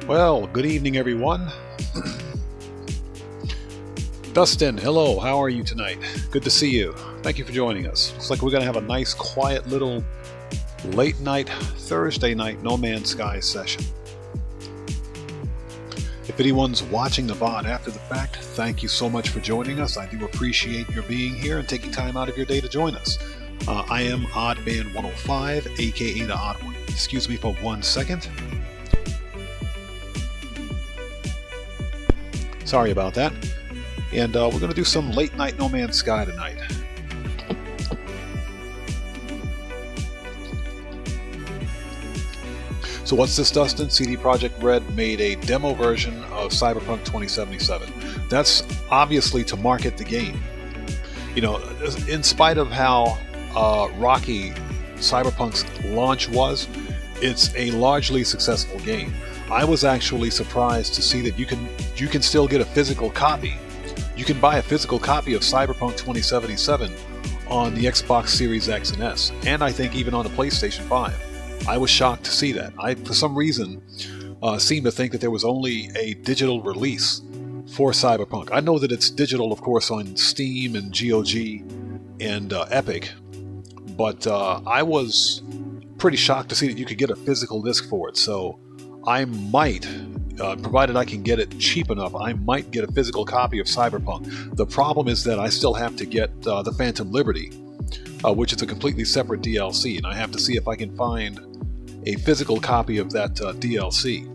Well, good evening, everyone. Dustin, hello, how are you tonight? Good to see you. Thank you for joining us. Looks like we're going to have a nice, quiet little late night, Thursday night No Man's Sky session. If anyone's watching the VOD after the fact, thank you so much for joining us. I do appreciate your being here and taking time out of your day to join us. I am OddMan105, aka the Odd One. Excuse me for 1 second. Sorry about that. And we're going to do some late night No Man's Sky tonight. So what's this, Dustin? CD Projekt Red made a demo version of Cyberpunk 2077. That's obviously to market the game. You know, in spite of how rocky Cyberpunk's launch was, it's a largely successful game. I was actually surprised to see that you can still get a physical copy. You can buy a physical copy of Cyberpunk 2077 on the Xbox Series X and S, and I think even on the PlayStation 5. I was shocked to see that. I, for some reason, seemed to think that there was only a digital release for Cyberpunk. I know that it's digital, of course, on Steam and GOG and Epic, but I was pretty shocked to see that you could get a physical disc for it. So I might, provided I can get it cheap enough, I might get a physical copy of Cyberpunk. The problem is that I still have to get the Phantom Liberty, which is a completely separate DLC, and I have to see if I can find a physical copy of that DLC,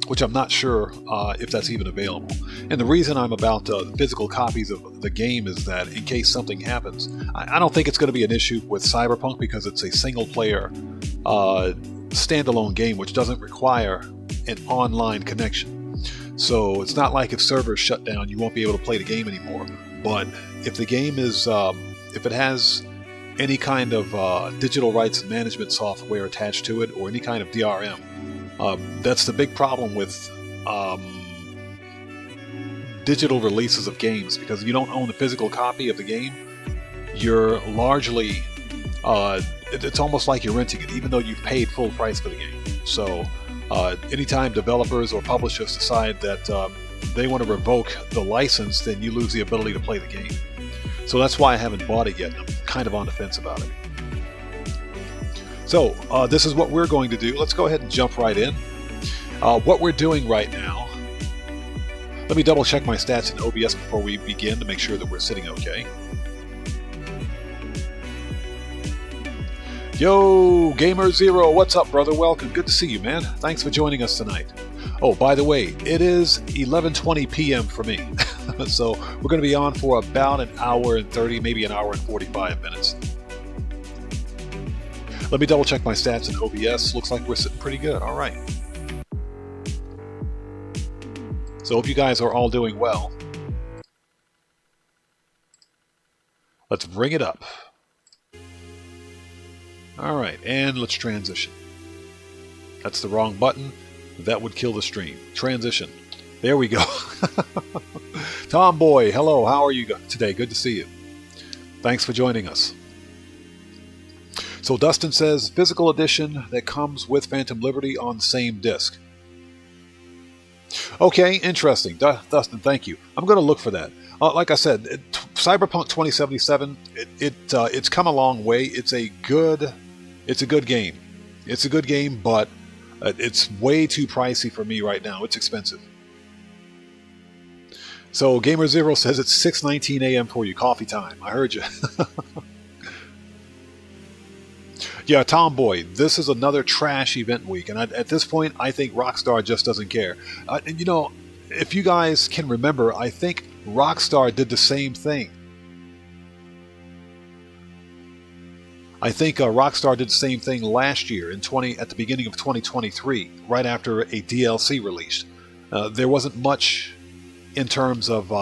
which I'm not sure if that's even available. And the reason I'm about physical copies of the game is that in case something happens, I don't think it's going to be an issue with Cyberpunk because it's a single-player standalone game which doesn't require an online connection. So it's not like if servers shut down you won't be able to play the game anymore. But if the game is, if it has any kind of digital rights management software attached to it or any kind of DRM, that's the big problem with digital releases of games, because you don't own the physical copy of the game. You're largely it's almost like you're renting it, even though you've paid full price for the game. So anytime developers or publishers decide that they want to revoke the license, then you lose the ability to play the game. So that's why I haven't bought it yet, and I'm kind of on the fence about it. So this is what we're going to do. Let's go ahead and jump right in. What we're doing right now, let me double check my stats in OBS before we begin to make sure that we're sitting okay. Yo, Gamer Zero, what's up, brother? Welcome. Good to see you, man. Thanks for joining us tonight. Oh, by the way, it is 11:20 p.m. for me. So we're going to be on for about an hour and 30, maybe an hour and 45 minutes. Let me double check my stats in OBS. Looks like we're sitting pretty good. All right. So hope you guys are all doing well. Let's bring it up. All right, and let's transition. That's the wrong button. That would kill the stream. Transition. There we go. Tomboy, hello. How are you today? Good to see you. Thanks for joining us. So Dustin says, physical edition that comes with Phantom Liberty on same disc. Okay, interesting. Dustin, thank you. I'm going to look for that. Like I said, Cyberpunk 2077, it's come a long way. It's a good game. It's a good game, but it's way too pricey for me right now. It's expensive. So Gamer Zero says it's 6:19 a.m. for you. Coffee time. I heard you. Yeah, Tomboy, this is another trash event week, and at this point, I think Rockstar just doesn't care. And you know, if you guys can remember, I think Rockstar did the same thing. I think Rockstar did the same thing last year at the beginning of 2023, right after a DLC released. There wasn't much in terms of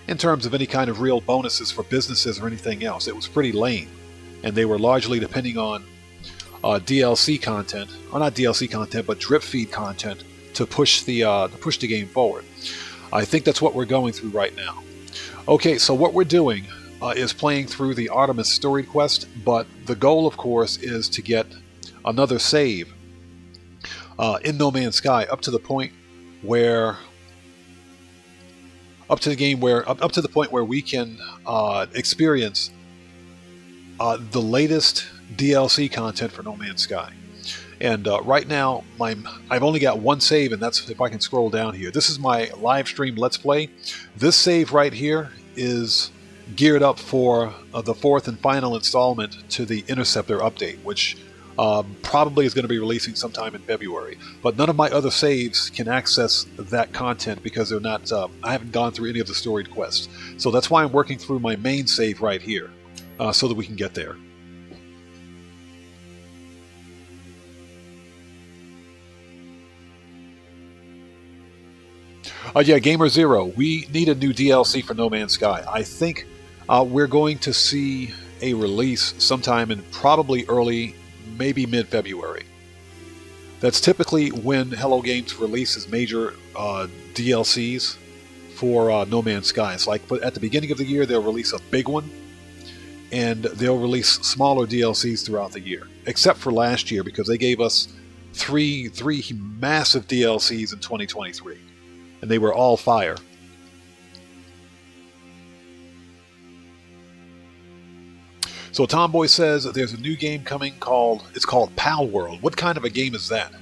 any kind of real bonuses for businesses or anything else. It was pretty lame, and they were largely depending on DLC content, or not DLC content, but drip feed content to push the game forward. I think that's what we're going through right now. Okay, so what we're doing is playing through the Artemis story quest, but the goal, of course, is to get another save in No Man's Sky, up to the point where up to the point where we can experience the latest DLC content for No Man's Sky. And right now, I've only got one save, and that's if I can scroll down here. This is my live stream Let's Play. This save right here is geared up for the fourth and final installment to the Interceptor update, which probably is going to be releasing sometime in February. But none of my other saves can access that content because they're not. I haven't gone through any of the storied quests, so that's why I'm working through my main save right here, so that we can get there. Yeah, Gamer Zero, we need a new DLC for No Man's Sky. I think we're going to see a release sometime in probably early, maybe mid-February. That's typically when Hello Games releases major DLCs for No Man's Sky. It's like at the beginning of the year they'll release a big one, and they'll release smaller DLCs throughout the year. Except for last year, because they gave us three massive DLCs in 2023. And they were all fire. So Tomboy says that there's a new game coming it's called Pal World. What kind of a game is that?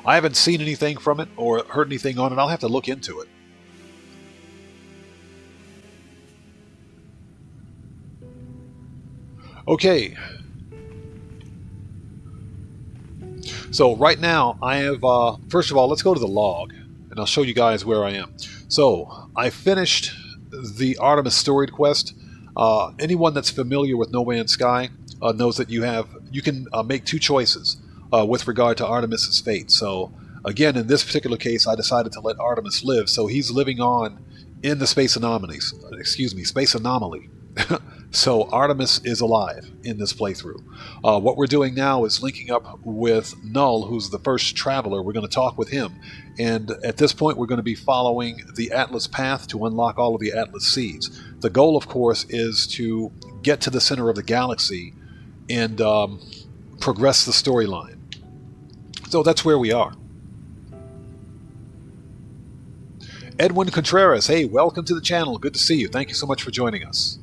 I haven't seen anything from it or heard anything on it. I'll have to look into it. Okay. So right now I have, first of all, let's go to the log and I'll show you guys where I am. So I finished the Artemis storied quest. Anyone that's familiar with No Man's Sky knows that you can make two choices with regard to Artemis's fate. So again, in this particular case, I decided to let Artemis live. So he's living on in the space anomalies. Space anomaly. So Artemis is alive in this playthrough. What we're doing now is linking up with Null, who's the first traveler. We're going to talk with him. And at this point, we're going to be following the Atlas path to unlock all of the Atlas seeds. The goal, of course, is to get to the center of the galaxy and progress the storyline. So that's where we are. Edwin Contreras, hey, welcome to the channel. Good to see you. Thank you so much for joining us.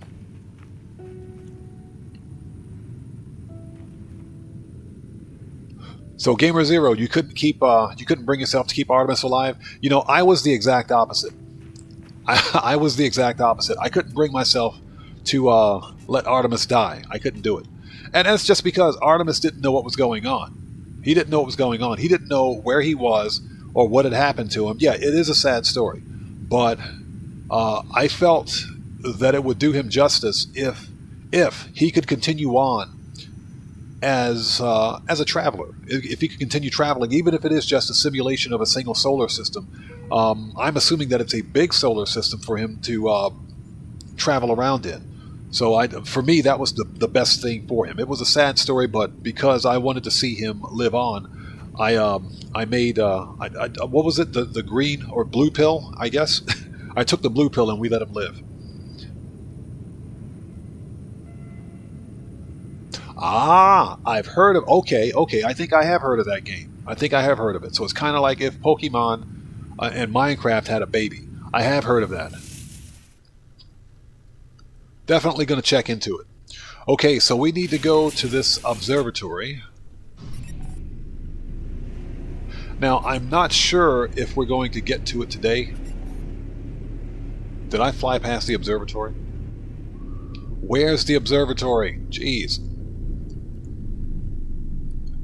So Gamer Zero, you couldn't bring yourself to keep Artemis alive. You know, I was the exact opposite. I was the exact opposite. I couldn't bring myself to let Artemis die. I couldn't do it, and that's just because Artemis didn't know what was going on. He didn't know what was going on. He didn't know where he was or what had happened to him. Yeah, it is a sad story, but I felt that it would do him justice if he could continue on as a traveler. If he could continue traveling, even if it is just a simulation of a single solar system. I'm assuming that it's a big solar system for him to travel around in. So for me, that was the best thing for him. It was a sad story, but because I wanted to see him live on, I made what was it, the green or blue pill, I guess. I took the blue pill and we let him live. Ah, I've heard of... Okay, I think I have heard of that game. I think I have heard of it. So it's kind of like if Pokemon and Minecraft had a baby. I have heard of that. Definitely going to check into it. Okay, so we need to go to this observatory. Now, I'm not sure if we're going to get to it today. Did I fly past the observatory? Where's the observatory? Jeez.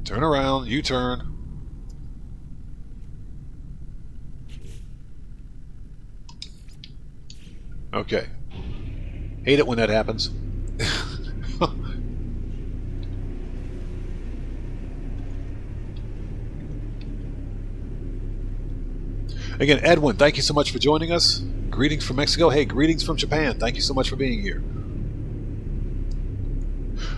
Turn around, U-turn. Okay. Hate it when that happens. Again, Edwin, thank you so much for joining us. Greetings from Mexico. Hey, greetings from Japan. Thank you so much for being here.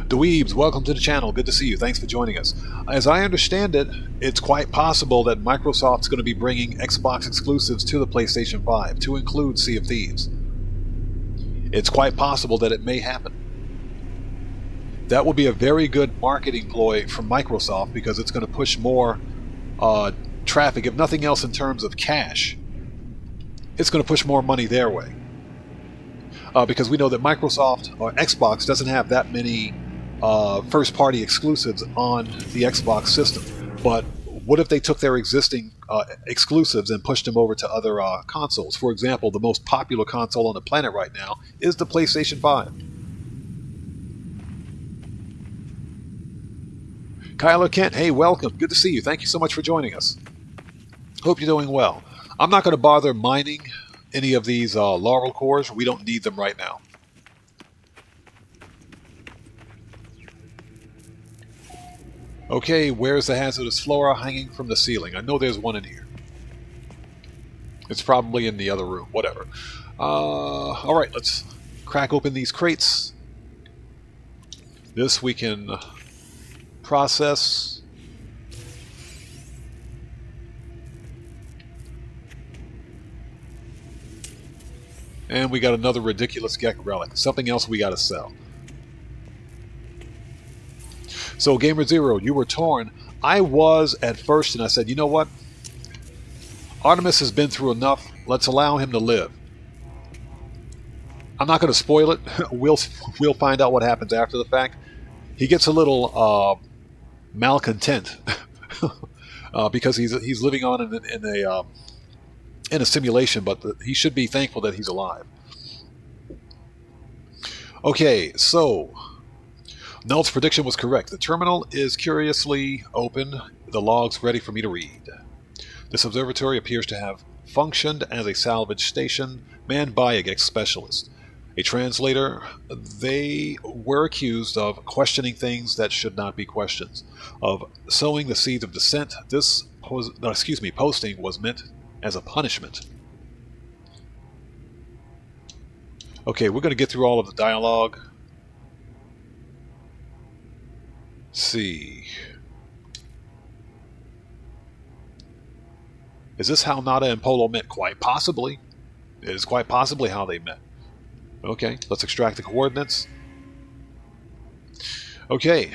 Dweebs, welcome to the channel. Good to see you. Thanks for joining us. As I understand it, it's quite possible that Microsoft's going to be bringing Xbox exclusives to the PlayStation 5, to include Sea of Thieves. It's quite possible that it may happen. That will be a very good marketing ploy from Microsoft, because it's going to push more traffic, if nothing else in terms of cash. It's going to push more money their way. Because we know that Microsoft or Xbox doesn't have that many first-party exclusives on the Xbox system. But what if they took their existing exclusives and pushed them over to other consoles? For example, the most popular console on the planet right now is the PlayStation 5. Kyler Kent, hey, welcome. Good to see you. Thank you so much for joining us. Hope you're doing well. I'm not going to bother mining any of these laurel cores. We don't need them right now. Okay, where's the hazardous flora hanging from the ceiling? I know there's one in here. It's probably in the other room. Whatever. Alright, let's crack open these crates. This we can process. And we got another ridiculous Gek relic. Something else we got to sell. So, Gamer Zero, you were torn. I was at first, and I said, you know what? Artemis has been through enough. Let's allow him to live. I'm not going to spoil it. We'll find out what happens after the fact. He gets a little malcontent because he's living on in a simulation, but he should be thankful that he's alive. Okay, so Null's prediction was correct. The terminal is curiously open, the logs ready for me to read. This observatory appears to have functioned as a salvage station manned by a Gek specialist. A translator, they were accused of questioning things that should not be questions, of sowing the seeds of dissent. This posting was meant as a punishment. Okay, we're going to get through all of the dialogue. Let's see. Is this how Nada and Polo met? Quite possibly. It is quite possibly how they met. Okay, let's extract the coordinates. Okay.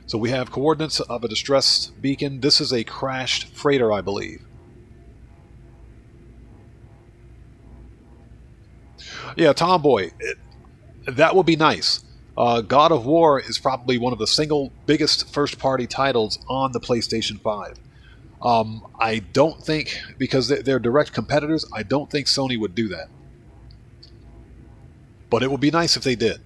So we have coordinates of a distress beacon. This is a crashed freighter, I believe. Yeah, Tomboy, that would be nice. God of War is probably one of the single biggest first-party titles on the PlayStation 5. I don't think, because they're direct competitors, I don't think Sony would do that. But it would be nice if they did.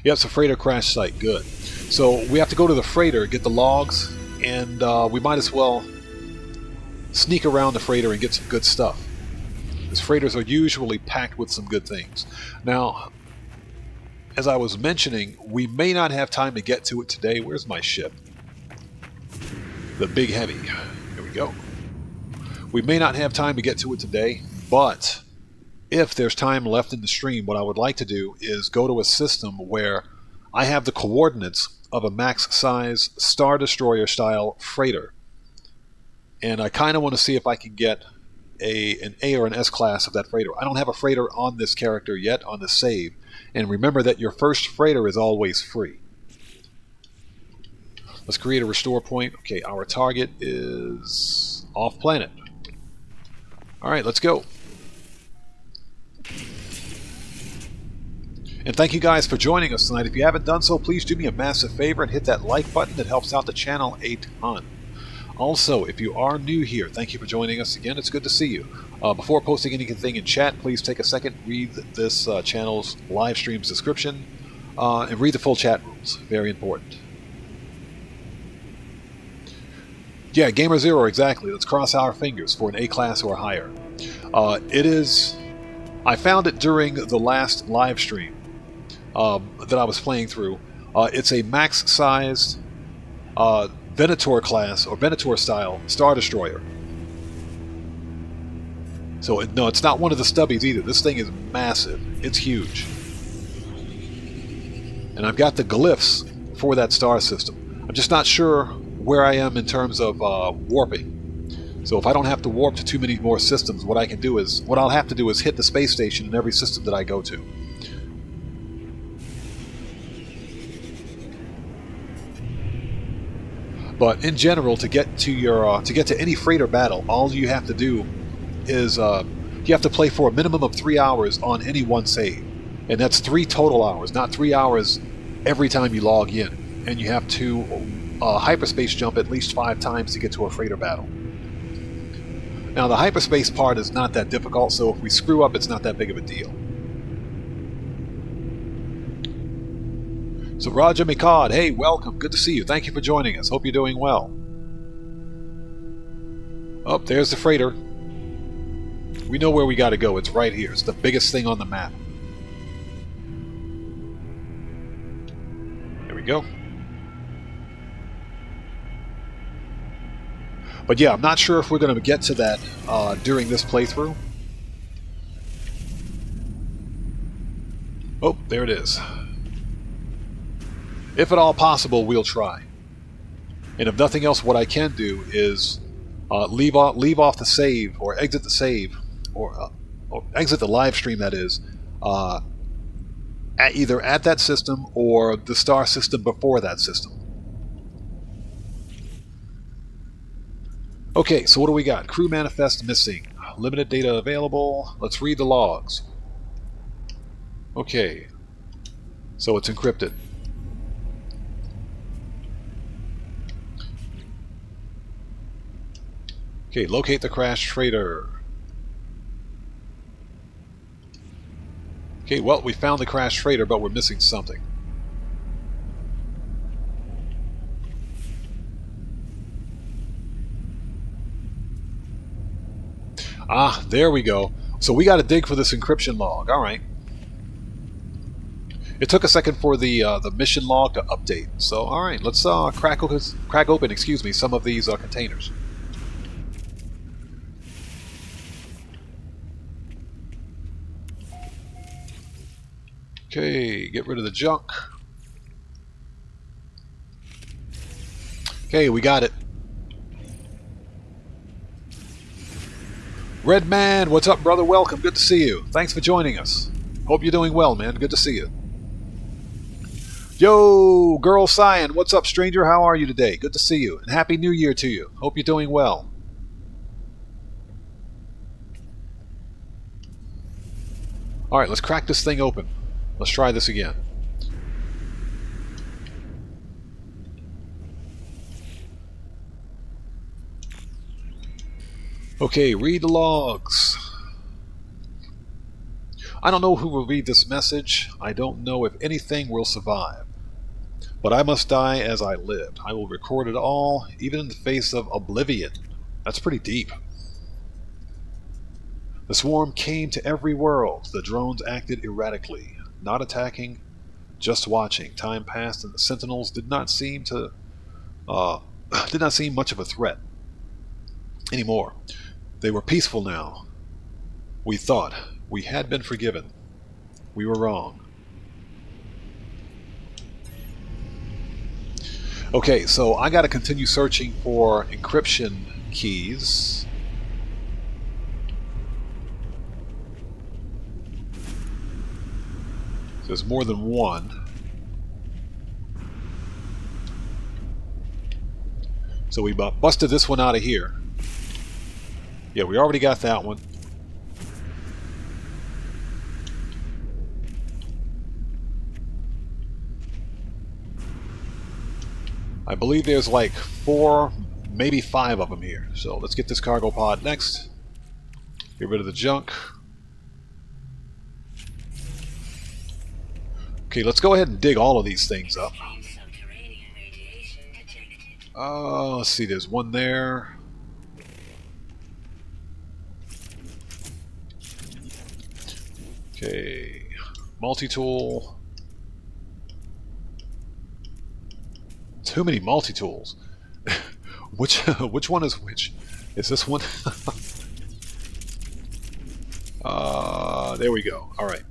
Yeah, it's a freighter crash site. Good. So we have to go to the freighter, get the logs, and we might as well sneak around the freighter and get some good stuff. Because freighters are usually packed with some good things. Now, as I was mentioning, we may not have time to get to it today. Where's my ship? The Big Heavy. Here we go. We may not have time to get to it today, but if there's time left in the stream, what I would like to do is go to a system where I have the coordinates of a max-size Star Destroyer-style freighter. And I kind of want to see if I can get an A or an S class of that freighter. I don't have a freighter on this character yet, on the save. And remember that your first freighter is always free. Let's create a restore point. Okay, our target is off-planet. Alright, let's go. And thank you guys for joining us tonight. If you haven't done so, please do me a massive favor and hit that like button. It helps out the channel a ton. Also, if you are new here, thank you for joining us again. It's good to see you. Before posting anything in chat, please take a second, read this channel's live stream's description, and read the full chat rules. Very important. Yeah, Gamer Zero, exactly. Let's cross our fingers for an A class or higher. It is... I found it during the last live stream that I was playing through. It's a max-sized Venator class, or Venator style, Star Destroyer. So, no, it's not one of the stubbies either. This thing is massive. It's huge. And I've got the glyphs for that star system. I'm just not sure where I am in terms of warping. So if I don't have to warp to too many more systems, what I'll have to do is hit the space station in every system that I go to. But in general, to get to any freighter battle, all you have to do is you have to play for a minimum of 3 hours on any one save, and that's 3 total hours, not 3 hours every time you log in. And you have to hyperspace jump at least 5 times to get to a freighter battle. Now the hyperspace part is not that difficult, so if we screw up, it's not that big of a deal. So Roger McCod, hey, welcome. Good to see you. Thank you for joining us. Hope you're doing well. Oh, there's the freighter. We know where we got to go. It's right here. It's the biggest thing on the map. There we go. But yeah, I'm not sure if we're going to get to that during this playthrough. Oh, there it is. If at all possible, we'll try. And if nothing else, what I can do is leave off the save, or exit the save, or exit the live stream, that is, either at that system or the star system before that system. Okay, so what do we got? Crew manifest missing. Limited data available. Let's read the logs. Okay. So it's encrypted. Okay, locate the crashed freighter. Okay, well, we found the crashed freighter, but we're missing something. Ah, there we go. So we got to dig for this encryption log. All right. It took a second for the mission log to update. So, all right, let's crack open, excuse me, some of these containers. Okay, get rid of the junk. Okay, we got it. Red Man, what's up, brother? Welcome. Good to see you. Thanks for joining us. Hope you're doing well, man. Good to see you. Yo, Girl Cyan, what's up, stranger? How are you today? Good to see you. And Happy New Year to you. Hope you're doing well. Alright, let's crack this thing open. Let's try this again. Okay, read the logs. I don't know who will read this message. I don't know if anything will survive. But I must die as I lived. I will record it all, even in the face of oblivion. That's pretty deep. The swarm came to every world. The drones acted erratically, not attacking, just watching. Time passed, and the Sentinels did not seem much of a threat anymore. They were peaceful now. We thought we had been forgiven. We were wrong. Okay, so I got to continue searching for encryption keys. There's more than one. So we busted this one out of here. Yeah, we already got that one. I believe there's like 4, maybe 5 of them here. So let's get this cargo pod next. Get rid of the junk. Okay, let's go ahead and dig all of these things up. Let's see, there's one there. Okay, multi-tool. Too many multi-tools. which one is which? Is this one? There we go. All right.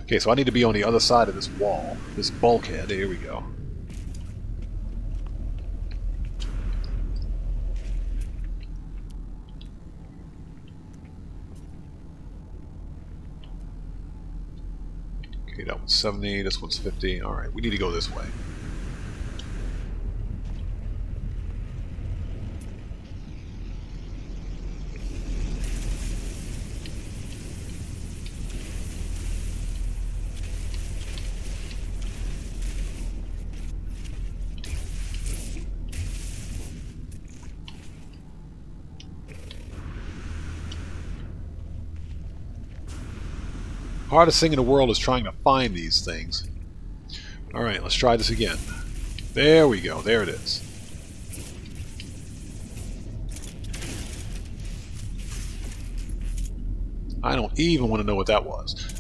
Okay, so I need to be on the other side of this wall, this bulkhead. Here we go. Okay, that one's 70, this one's 50. Alright, we need to go this way. Hardest thing in the world is trying to find these things. Alright, let's try this again. There we go, there it is. I don't even want to know what that was.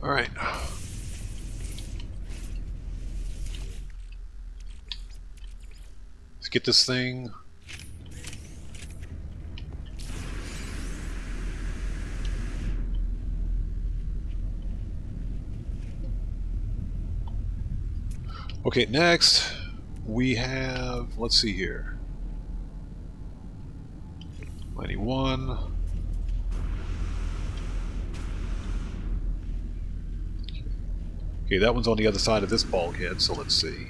Alright. Let's get this thing. Okay, next we have, let's see here. 91. Okay, that one's on the other side of this bulkhead, so let's see.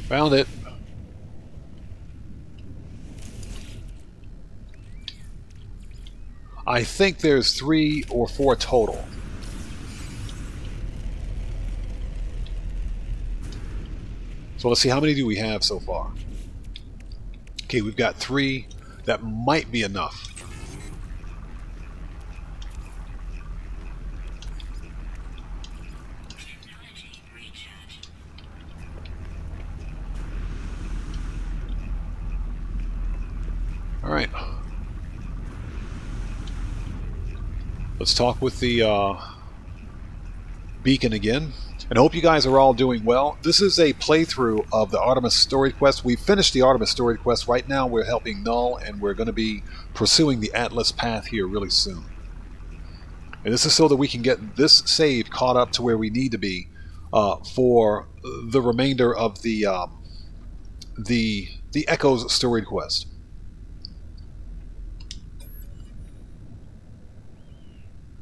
Found it. I think there's 3 or 4 total. So let's see, how many do we have so far? Okay, we've got 3. That might be enough. All right. Let's talk with the beacon again. And I hope you guys are all doing well. This is a playthrough of the Artemis story quest. We finished the Artemis story quest. Right now we're helping Null, and we're going to be pursuing the Atlas path here really soon. And this is so that we can get this save caught up to where we need to be for the remainder of the Echoes story quest.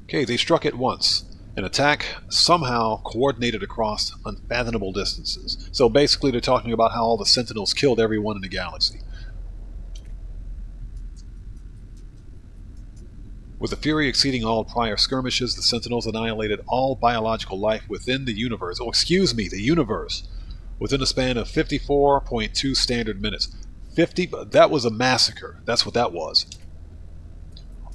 Okay, they struck it once. An attack somehow coordinated across unfathomable distances. So basically they're talking about how all the Sentinels killed everyone in the galaxy. With a fury exceeding all prior skirmishes, the Sentinels annihilated all biological life within the universe. Oh, excuse me, the universe. Within a span of 54.2 standard minutes. That was a massacre. That's what that was.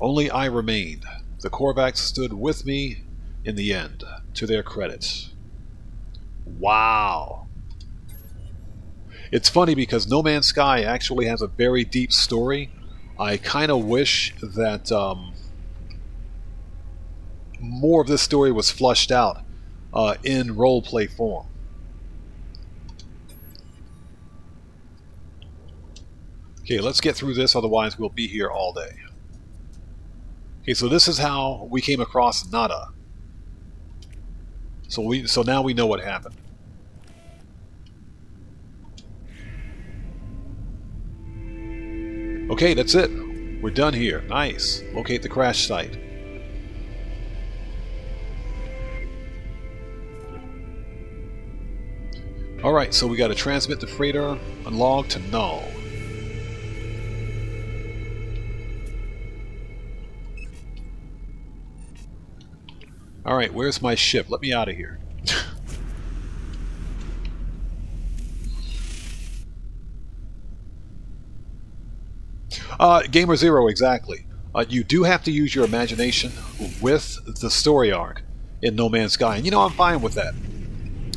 Only I remained. The Korvax stood with me in the end, to their credit. Wow. It's funny because No Man's Sky actually has a very deep story. I kind of wish that more of this story was flushed out in roleplay form. Okay, let's get through this, otherwise we'll be here all day. Okay, so this is how we came across Nada. So now we know what happened. Okay, that's it. We're done here. Nice. Locate the crash site. Alright, so we got to transmit the freighter and log to Null. Alright, where's my ship? Let me out of here. Gamer Zero, exactly. You do have to use your imagination with the story arc in No Man's Sky. And you know, I'm fine with that.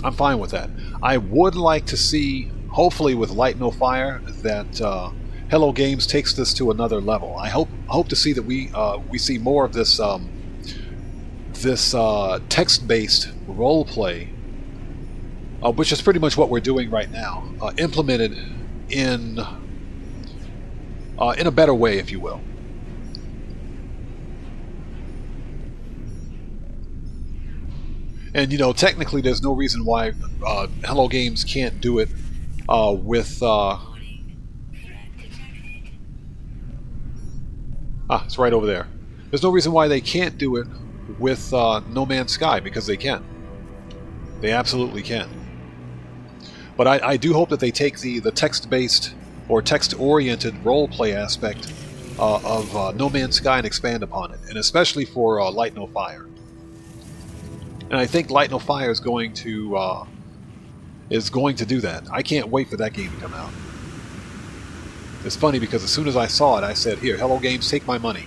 I'm fine with that. I would like to see, hopefully with Light No Fire, that Hello Games takes this to another level. I hope to see that we see more of this text-based roleplay, which is pretty much what we're doing right now, implemented in a better way, if you will. And you know, technically, there's no reason why Hello Games can't do it with. It's right over there. There's no reason why they can't do it with No Man's Sky, because they can. They absolutely can. But I do hope that they take the text-based or text-oriented role-play aspect of No Man's Sky and expand upon it, and especially for Light No Fire. And I think Light No Fire is going to do that. I can't wait for that game to come out. It's funny because as soon as I saw it, I said, "Here, Hello Games, take my money."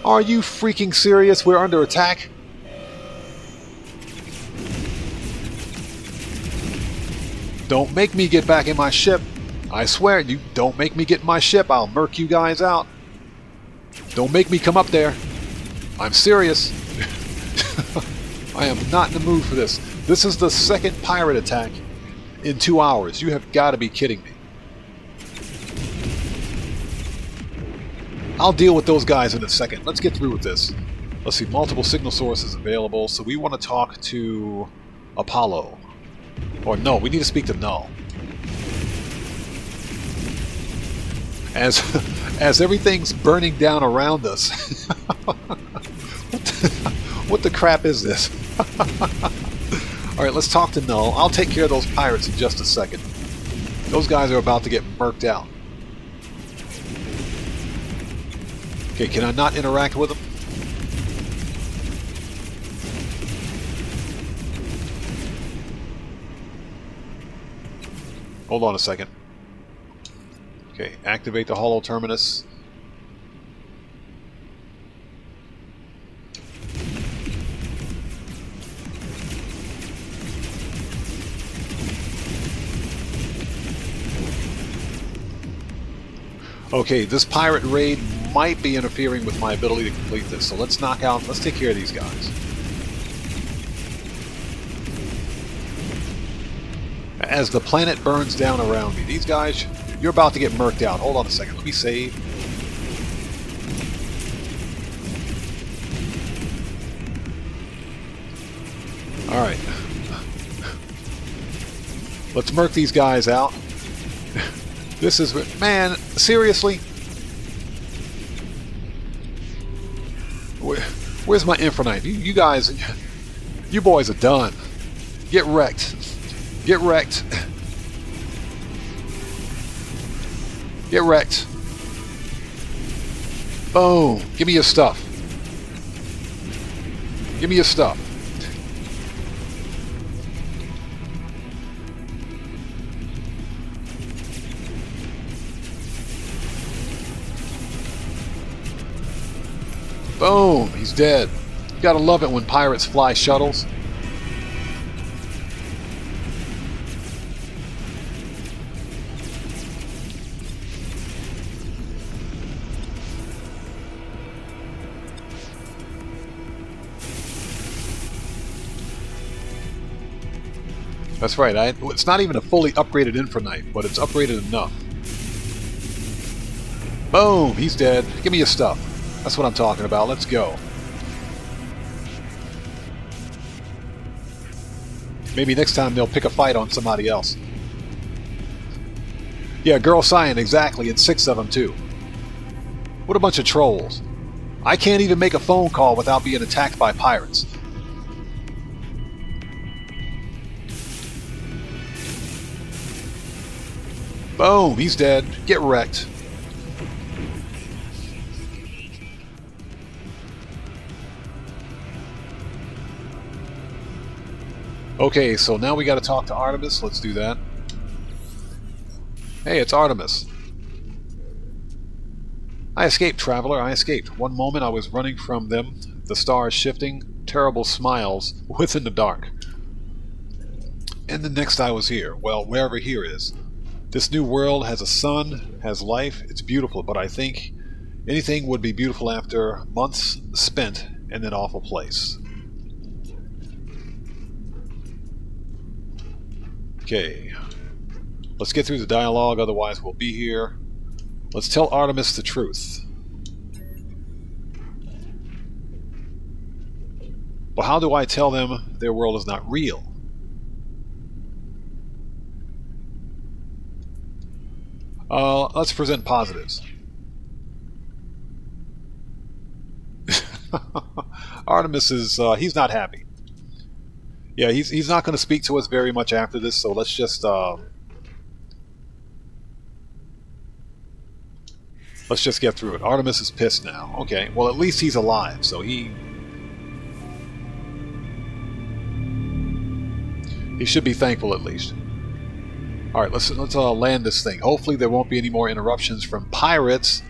Are you freaking serious? We're under attack? Don't make me get back in my ship. I swear, you don't make me get in my ship. I'll murk you guys out. Don't make me come up there. I'm serious. I am not in the mood for this. This is the second pirate attack in 2 hours. You have got to be kidding me. I'll deal with those guys in a second. Let's get through with this. Let's see, multiple signal sources available. So we want to talk to Apollo. Or no, we need to speak to Null. As everything's burning down around us. What the crap is this? Alright, let's talk to Null. I'll take care of those pirates in just a second. Those guys are about to get murked out. Okay, can I not interact with them? Hold on a second. Okay, activate the Holo Terminus. Okay, this pirate raid might be interfering with my ability to complete this, so let's take care of these guys. As the planet burns down around me, these guys, you're about to get murked out. Hold on a second, let me save. Alright. Let's murk these guys out. This is... Man, seriously? Where's my infraknife? You guys... You boys are done. Get wrecked. Get wrecked. Get wrecked. Boom. Give me your stuff. Give me your stuff. Boom! He's dead. You gotta love it when pirates fly shuttles. That's right. It's not even a fully upgraded infraknife, but it's upgraded enough. Boom! He's dead. Give me your stuff. That's what I'm talking about. Let's go. Maybe next time they'll pick a fight on somebody else. Yeah, Girl Cyan, exactly, and 6 of them too. What a bunch of trolls. I can't even make a phone call without being attacked by pirates. Boom, he's dead. Get wrecked. Okay, so now we got to talk to Artemis. Let's do that. Hey, it's Artemis. I escaped, traveler. I escaped. One moment I was running from them, the stars shifting, terrible smiles within the dark. And the next I was here. Well, wherever here is. This new world has a sun, has life. It's beautiful, but I think anything would be beautiful after months spent in an awful place. Okay, let's get through the dialogue, otherwise we'll be here. Let's tell Artemis the truth. Well, how do I tell them their world is not real? Let's present positives. Artemis is, he's not happy. Yeah, he's not going to speak to us very much after this, so let's just get through it. Artemis is pissed now. Okay, well at least he's alive, so he should be thankful at least. All right, let's land this thing. Hopefully there won't be any more interruptions from pirates.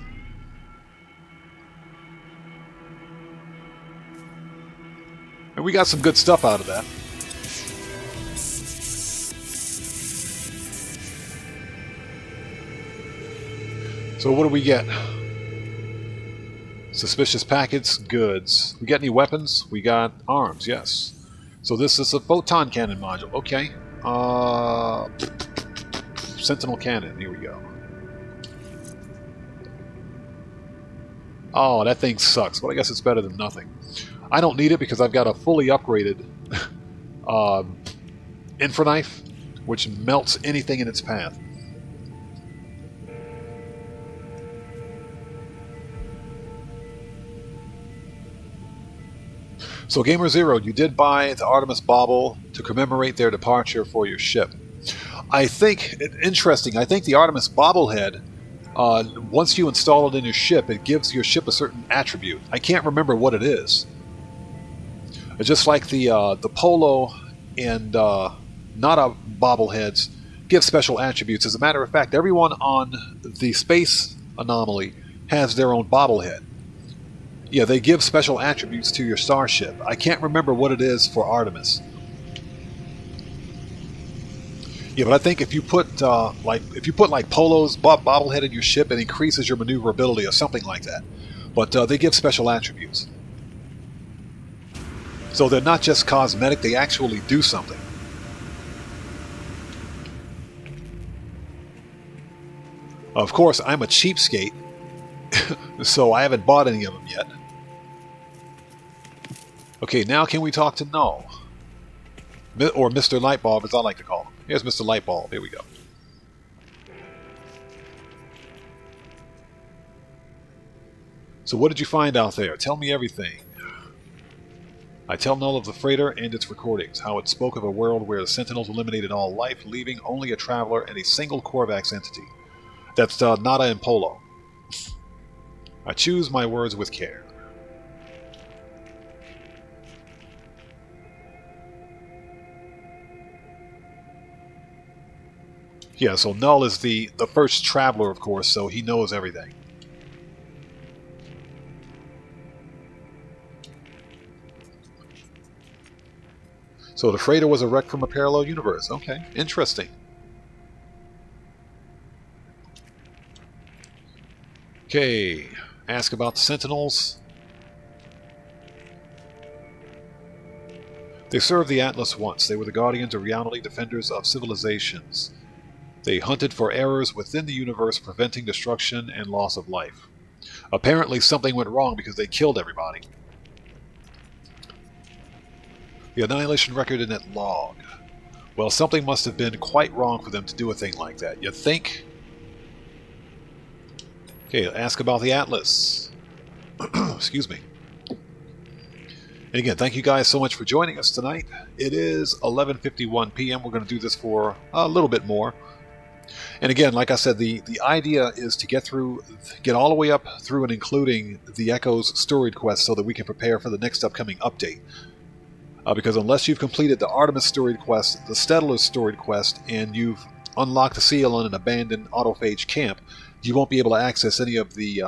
And we got some good stuff out of that. So what do we get? Suspicious packets, goods. We get any weapons? We got arms, yes. So this is a photon cannon module. Okay. Sentinel cannon. Here we go. Oh, that thing sucks. But I guess it's better than nothing. I don't need it because I've got a fully upgraded infra knife, which melts anything in its path. So Gamer Zero, you did buy the Artemis bauble to commemorate their departure for your ship. I think, interesting, I think the Artemis bobblehead, once you install it in your ship, it gives your ship a certain attribute. I can't remember what it is. Just like the Polo and Nada bobbleheads give special attributes. As a matter of fact, everyone on the space anomaly has their own bobblehead. Yeah, they give special attributes to your starship. I can't remember what it is for Artemis. Yeah, but I think if you put like Polo's bobblehead in your ship, it increases your maneuverability or something like that. But they give special attributes. So they're not just cosmetic, they actually do something. Of course, I'm a cheapskate, so I haven't bought any of them yet. Okay, now can we talk to Null? Or Mr. Lightbulb, as I like to call him. Here's Mr. Lightbulb. Here we go. So what did you find out there? Tell me everything. I tell Null of the freighter and its recordings, how it spoke of a world where the Sentinels eliminated all life, leaving only a traveler and a single Korvax entity. That's Nada and Polo. I choose my words with care. Yeah, so Null is the first traveler, of course, so he knows everything. So the freighter was a wreck from a parallel universe. Okay, interesting. Okay, ask about the Sentinels. They served the Atlas once. They were the guardians of reality, defenders of civilizations. They hunted for errors within the universe, preventing destruction and loss of life. Apparently something went wrong because they killed everybody. The Annihilation record in that log. Well, something must have been quite wrong for them to do a thing like that. You'd think? Okay, ask about the Atlas. Excuse me. And again, thank you guys so much for joining us tonight. It is 11:51 p.m. We're going to do this for a little bit more. And again, like I said, the idea is to get all the way up through and including the Echo's storied quest so that we can prepare for the next upcoming update. Because unless you've completed the Artemis storied quest, the Stella's storied quest, and you've unlocked the seal on an abandoned autophage camp, you won't be able to access any of the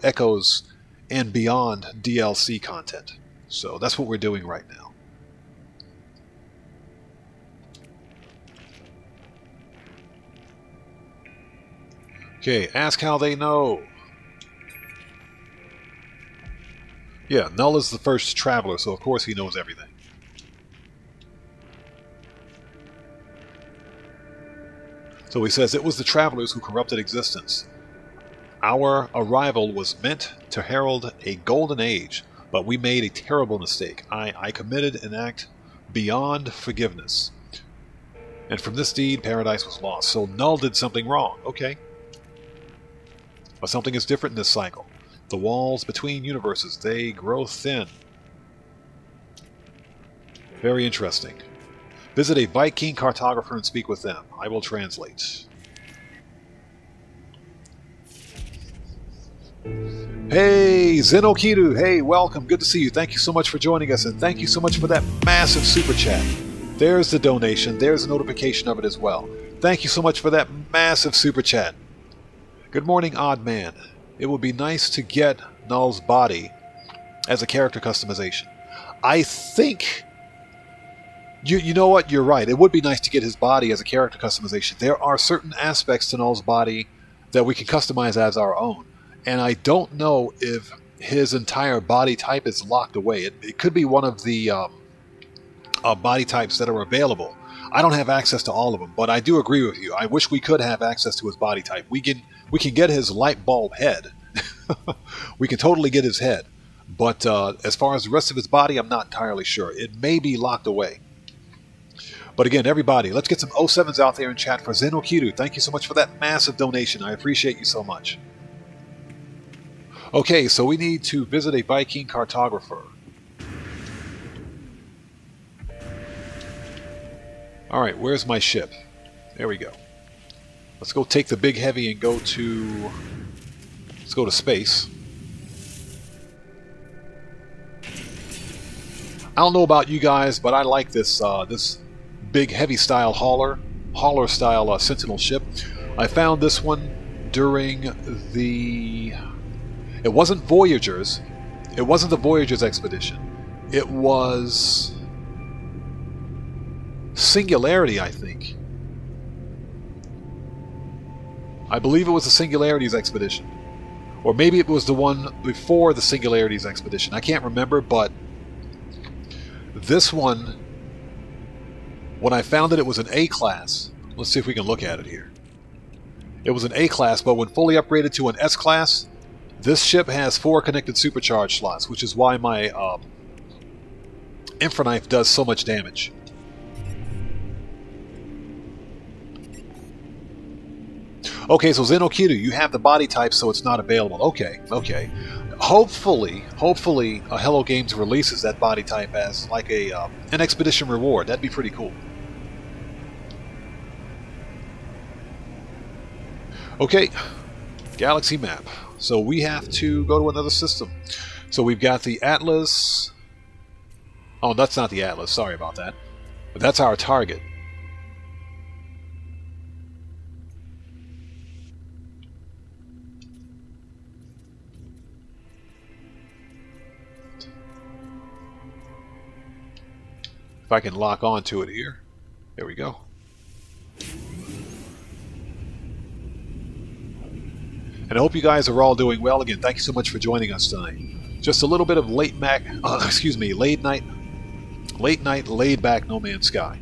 Echoes and beyond DLC content. So that's what we're doing right now. Okay, ask how they know. Yeah, Null is the first traveler, so of course he knows everything. So he says, it was the travelers who corrupted existence. Our arrival was meant to herald a golden age, But we made a terrible mistake. I committed an act beyond forgiveness. And from this deed, paradise was lost. So Null did something wrong. Okay. But something is different in this cycle. The walls between universes, they grow thin. Very interesting. Visit a Viking cartographer and speak with them. I will translate. Hey, Zenokiru. Hey, welcome. Good to see you. Thank you so much for joining us, and thank you so much for that massive super chat. There's the donation. There's a notification of it as well. Thank you so much for that massive super chat. Good morning, Odd Man. It would be nice to get Null's body as a character customization. I think... You know what? You're right. It would be nice to get his body as a character customization. There are certain aspects to Null's body that we can customize as our own. And I don't know if his entire body type is locked away. It could be one of the body types that are available. I don't have access to all of them, but I do agree with you. I wish we could have access to his body type. We can get his light bulb head. We can totally get his head. But as far as the rest of his body, I'm not entirely sure. It may be locked away. But again, everybody, let's get some 07s out there in chat for Zenokiru. Thank you so much for that massive donation. I appreciate you so much. Okay, so we need to visit a Viking cartographer. Alright, where's my ship? There we go. Let's go take the big heavy and go to... Let's go to space. I don't know about you guys, but I like this this big heavy style hauler style Sentinel ship. I found this one during the... It wasn't Voyagers. It wasn't the Voyagers expedition. It was Singularity, I think. I believe it was the Singularity's expedition. Or maybe it was the one before the Singularity's expedition. I can't remember, but this one, when I found it was an A-class. Let's see if we can look at it here. It was an A-class, but when fully upgraded to an S-class, this ship has 4 connected supercharge slots, which is why my Infraknife does so much damage. Okay, so Zenokiru, you have the body type, so it's not available. Okay, okay. Hopefully, Hello Games releases that body type as like an expedition reward. That'd be pretty cool. Okay, galaxy map. So we have to go to another system. So we've got the Atlas. Oh, that's not the Atlas. Sorry about that. But that's our target. If I can lock on to it here. There we go. And I hope you guys are all doing well. Again, thank you so much for joining us tonight. Just a little bit of late night, laid back No Man's Sky.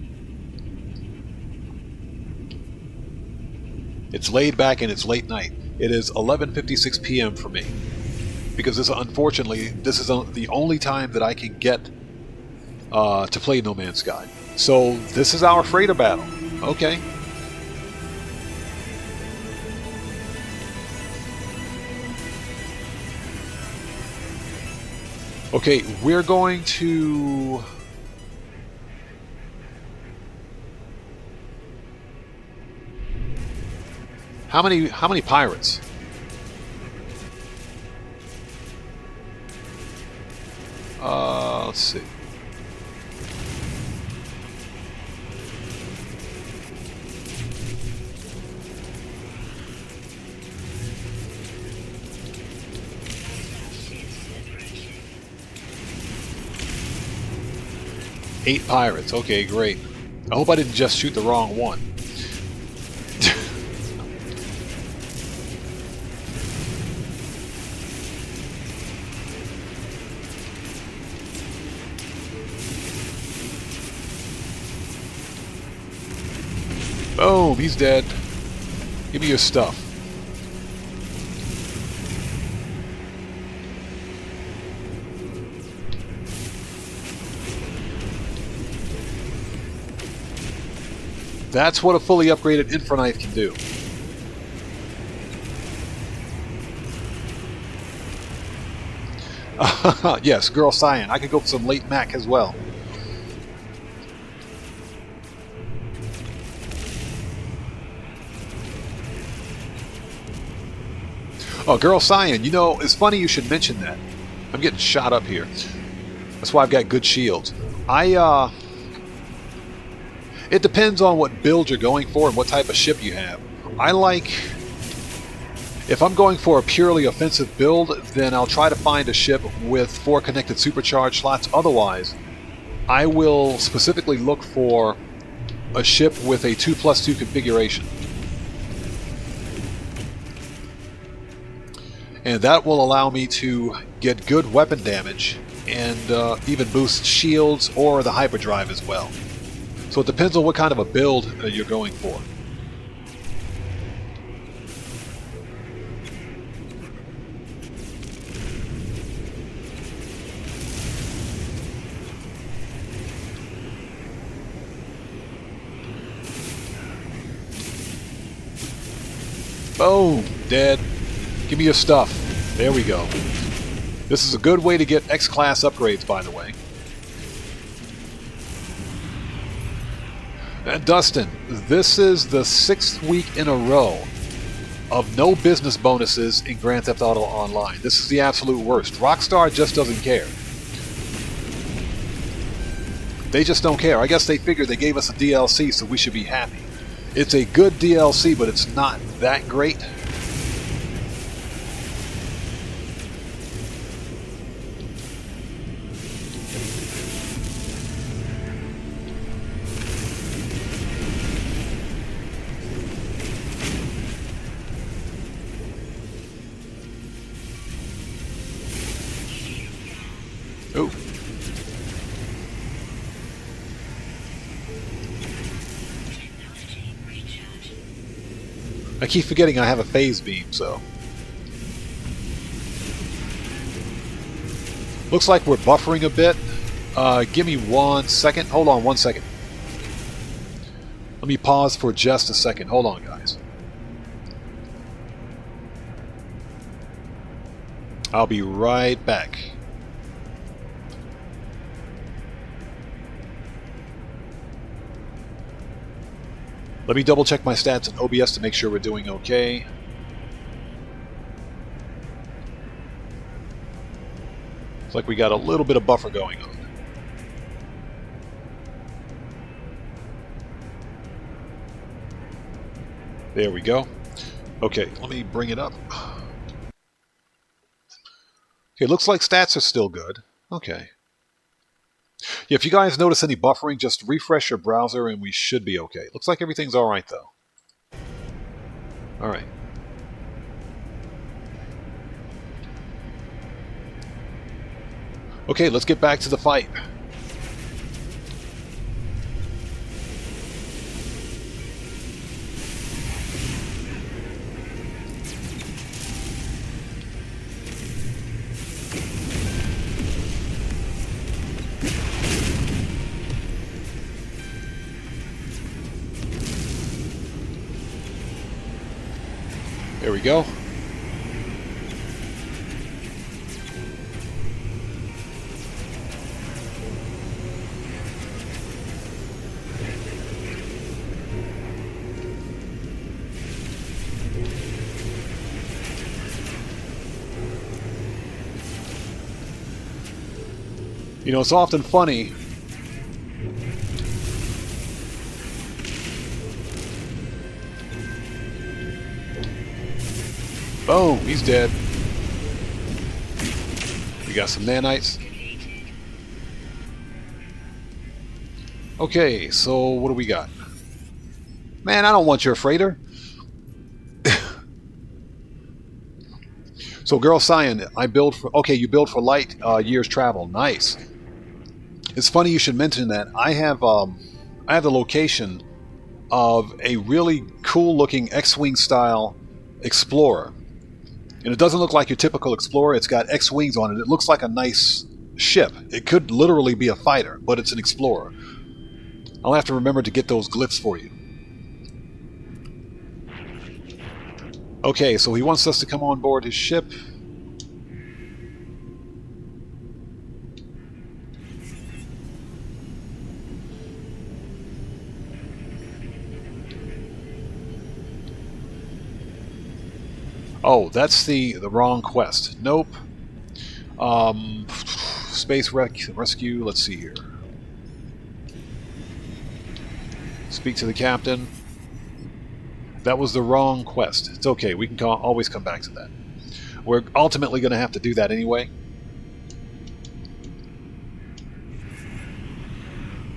It's laid back and it's late night. It is 11:56 p.m. for me because unfortunately this is the only time that I can get to play No Man's Sky. So this is our freighter battle. Okay. Okay, we're going to... How many pirates? Let's see. Eight pirates. Okay, great. I hope I didn't just shoot the wrong one. Boom, he's dead. Give me your stuff. That's what a fully upgraded Infraknife can do. Yes, Girl Cyan. I could go for some late Mac as well. Oh, Girl Cyan, you know, it's funny you should mention that. I'm getting shot up here. That's why I've got good shields. It depends on what build you're going for and what type of ship you have. If I'm going for a purely offensive build, then I'll try to find a ship with 4 connected supercharge slots. Otherwise, I will specifically look for a ship with a 2+2 configuration. And that will allow me to get good weapon damage and even boost shields or the hyperdrive as well. So it depends on what kind of a build you're going for. Boom! Dead. Give me your stuff. There we go. This is a good way to get X-Class upgrades, by the way. And Dustin, this is the 6th week in a row of no business bonuses in Grand Theft Auto Online. This is the absolute worst. Rockstar just doesn't care. They just don't care. I guess they figured they gave us a DLC, so we should be happy. It's a good DLC, but it's not that great. Oh. I keep forgetting I have a phase beam, so. Looks like we're buffering a bit. Give me 1 second. Hold on 1 second. Let me pause for just a second. Hold on, guys. I'll be right back. Let me double check my stats in OBS to make sure we're doing okay. Looks like we got a little bit of buffer going on. There we go. Okay, let me bring it up. Okay, looks like stats are still good. Okay. Yeah, if you guys notice any buffering, just refresh your browser and we should be okay. Looks like everything's alright though. Alright. Okay, let's get back to the fight. There we go. You know, it's often funny. Boom, he's dead. We got some nanites. Okay, so what do we got? Man, I don't want your freighter. So, Girl Cyan, I build for... Okay, you build for light years travel. Nice. It's funny you should mention that. I have the location of a really cool-looking X-Wing style Explorer. And it doesn't look like your typical Explorer. It's got X-Wings on it. It looks like a nice ship. It could literally be a fighter, but it's an Explorer. I'll have to remember to get those glyphs for you. Okay, so he wants us to come on board his ship. Oh, that's the wrong quest. Nope. Space rescue. Let's see here. Speak to the captain. That was the wrong quest. It's okay. We can always come back to that. We're ultimately going to have to do that anyway.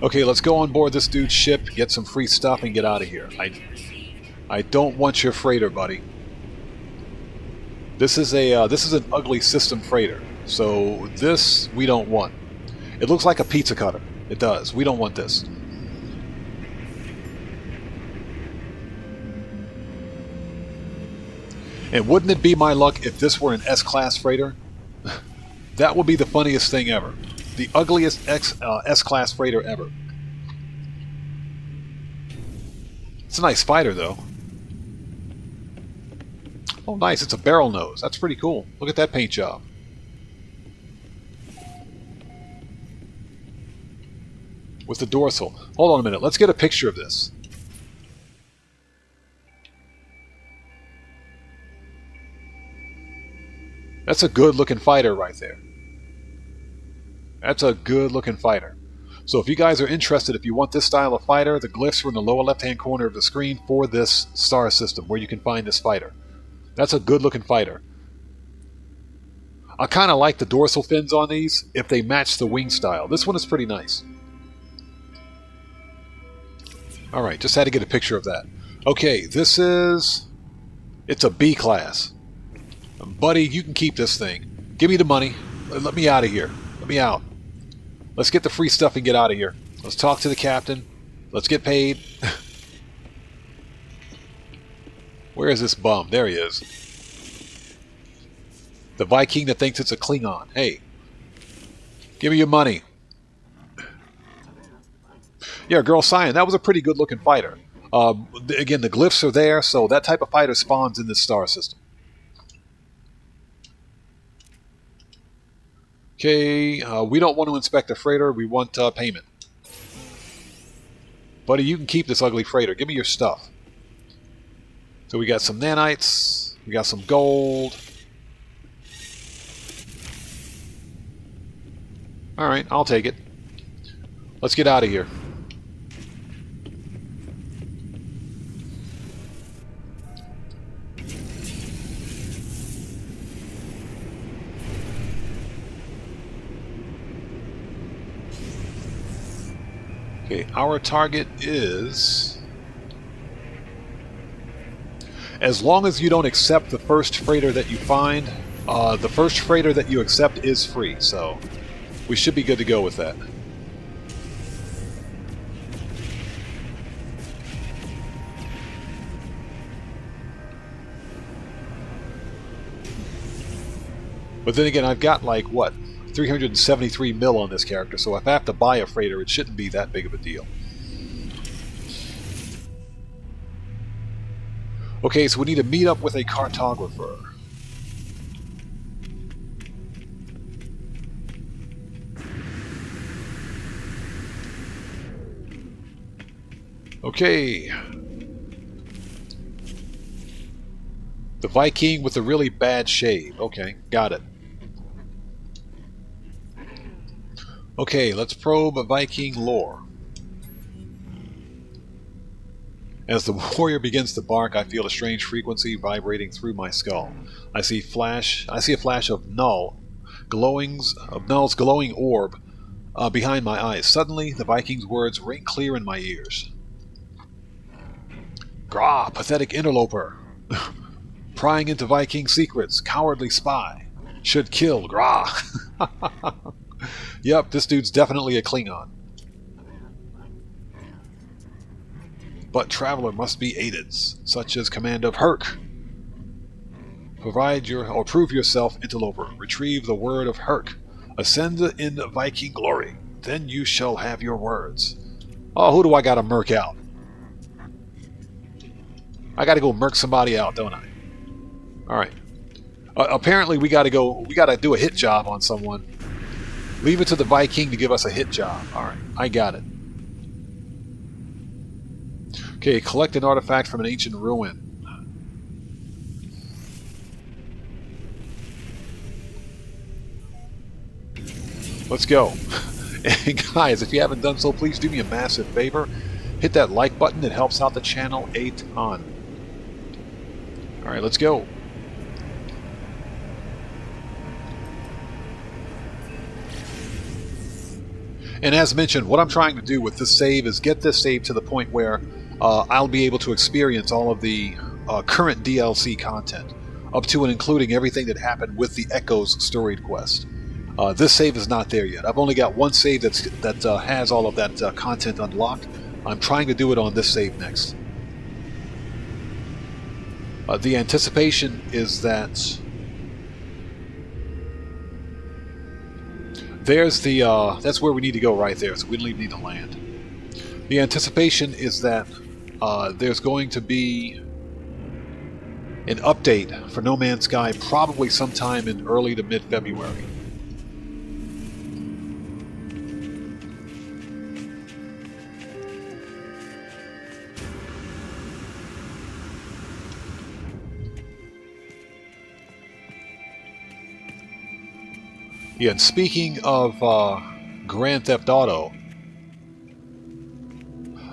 Okay, let's go on board this dude's ship, get some free stuff, and get out of here. I don't want your freighter, buddy. This is an ugly system freighter, so this we don't want. It looks like a pizza cutter. It does. We don't want this. And wouldn't it be my luck if this were an S-class freighter? That would be the funniest thing ever. The ugliest S-class freighter ever. It's a nice fighter, though. Oh, nice. It's a barrel nose. That's pretty cool. Look at that paint job. With the dorsal. Hold on a minute. Let's get a picture of this. That's a good-looking fighter right there. That's a good-looking fighter. So if you guys are interested, if you want this style of fighter, the glyphs are in the lower left-hand corner of the screen for this star system, where you can find this fighter. That's a good-looking fighter. I kind of like the dorsal fins on these, if they match the wing style. This one is pretty nice. Alright, just had to get a picture of that. Okay, this is... It's a B class. Buddy, you can keep this thing. Give me the money. Let me out of here. Let me out. Let's get the free stuff and get out of here. Let's talk to the captain. Let's get paid. Where is this bum? There he is. The Viking that thinks it's a Klingon. Hey, give me your money. Yeah, Girl Cyan, that was a pretty good looking fighter. Again, the glyphs are there, so that type of fighter spawns in this star system. Okay, we don't want to inspect the freighter. We want payment. Buddy, you can keep this ugly freighter. Give me your stuff. So we got some nanites. We got some gold. Alright, I'll take it. Let's get out of here. Okay, our target is... As long as you don't accept the first freighter that you find, the first freighter that you accept is free, so we should be good to go with that. But then again, I've got like, what, 373 mil on this character, so if I have to buy a freighter, it shouldn't be that big of a deal. Okay, so we need to meet up with a cartographer. Okay. The Viking with a really bad shave. Okay, got it. Okay, let's probe a Viking lore. As the warrior begins to bark, I feel a strange frequency vibrating through my skull. I see a flash of Null's glowing orb behind my eyes. Suddenly, the Viking's words ring clear in my ears. Grah, pathetic interloper. Prying into Viking secrets, cowardly spy. Should kill, Grah. Yep, this dude's definitely a Klingon. But traveler must be aided, such as command of Herc. Prove yourself, interloper. Retrieve the word of Herc. Ascend in Viking glory. Then you shall have your words. Oh, who do I gotta murk out? I gotta go murk somebody out, don't I? All right. Apparently, we got to go. We got to do a hit job on someone. Leave it to the Viking to give us a hit job. All right, I got it. Okay, collect an artifact from an ancient ruin. Let's go. And guys, if you haven't done so, please do me a massive favor. Hit that like button. It helps out the channel a ton. All right, let's go. And as mentioned, what I'm trying to do with this save is get this save to the point where I'll be able to experience all of the current DLC content, up to and including everything that happened with the Echoes storied quest. This save is not there yet. I've only got one save that has all of that content unlocked. I'm trying to do it on this save next. The anticipation is that there's the that's where we need to go right there, so we don't even need to land. The anticipation is that there's going to be an update for No Man's Sky probably sometime in early to mid-February. Yeah, and speaking of Grand Theft Auto,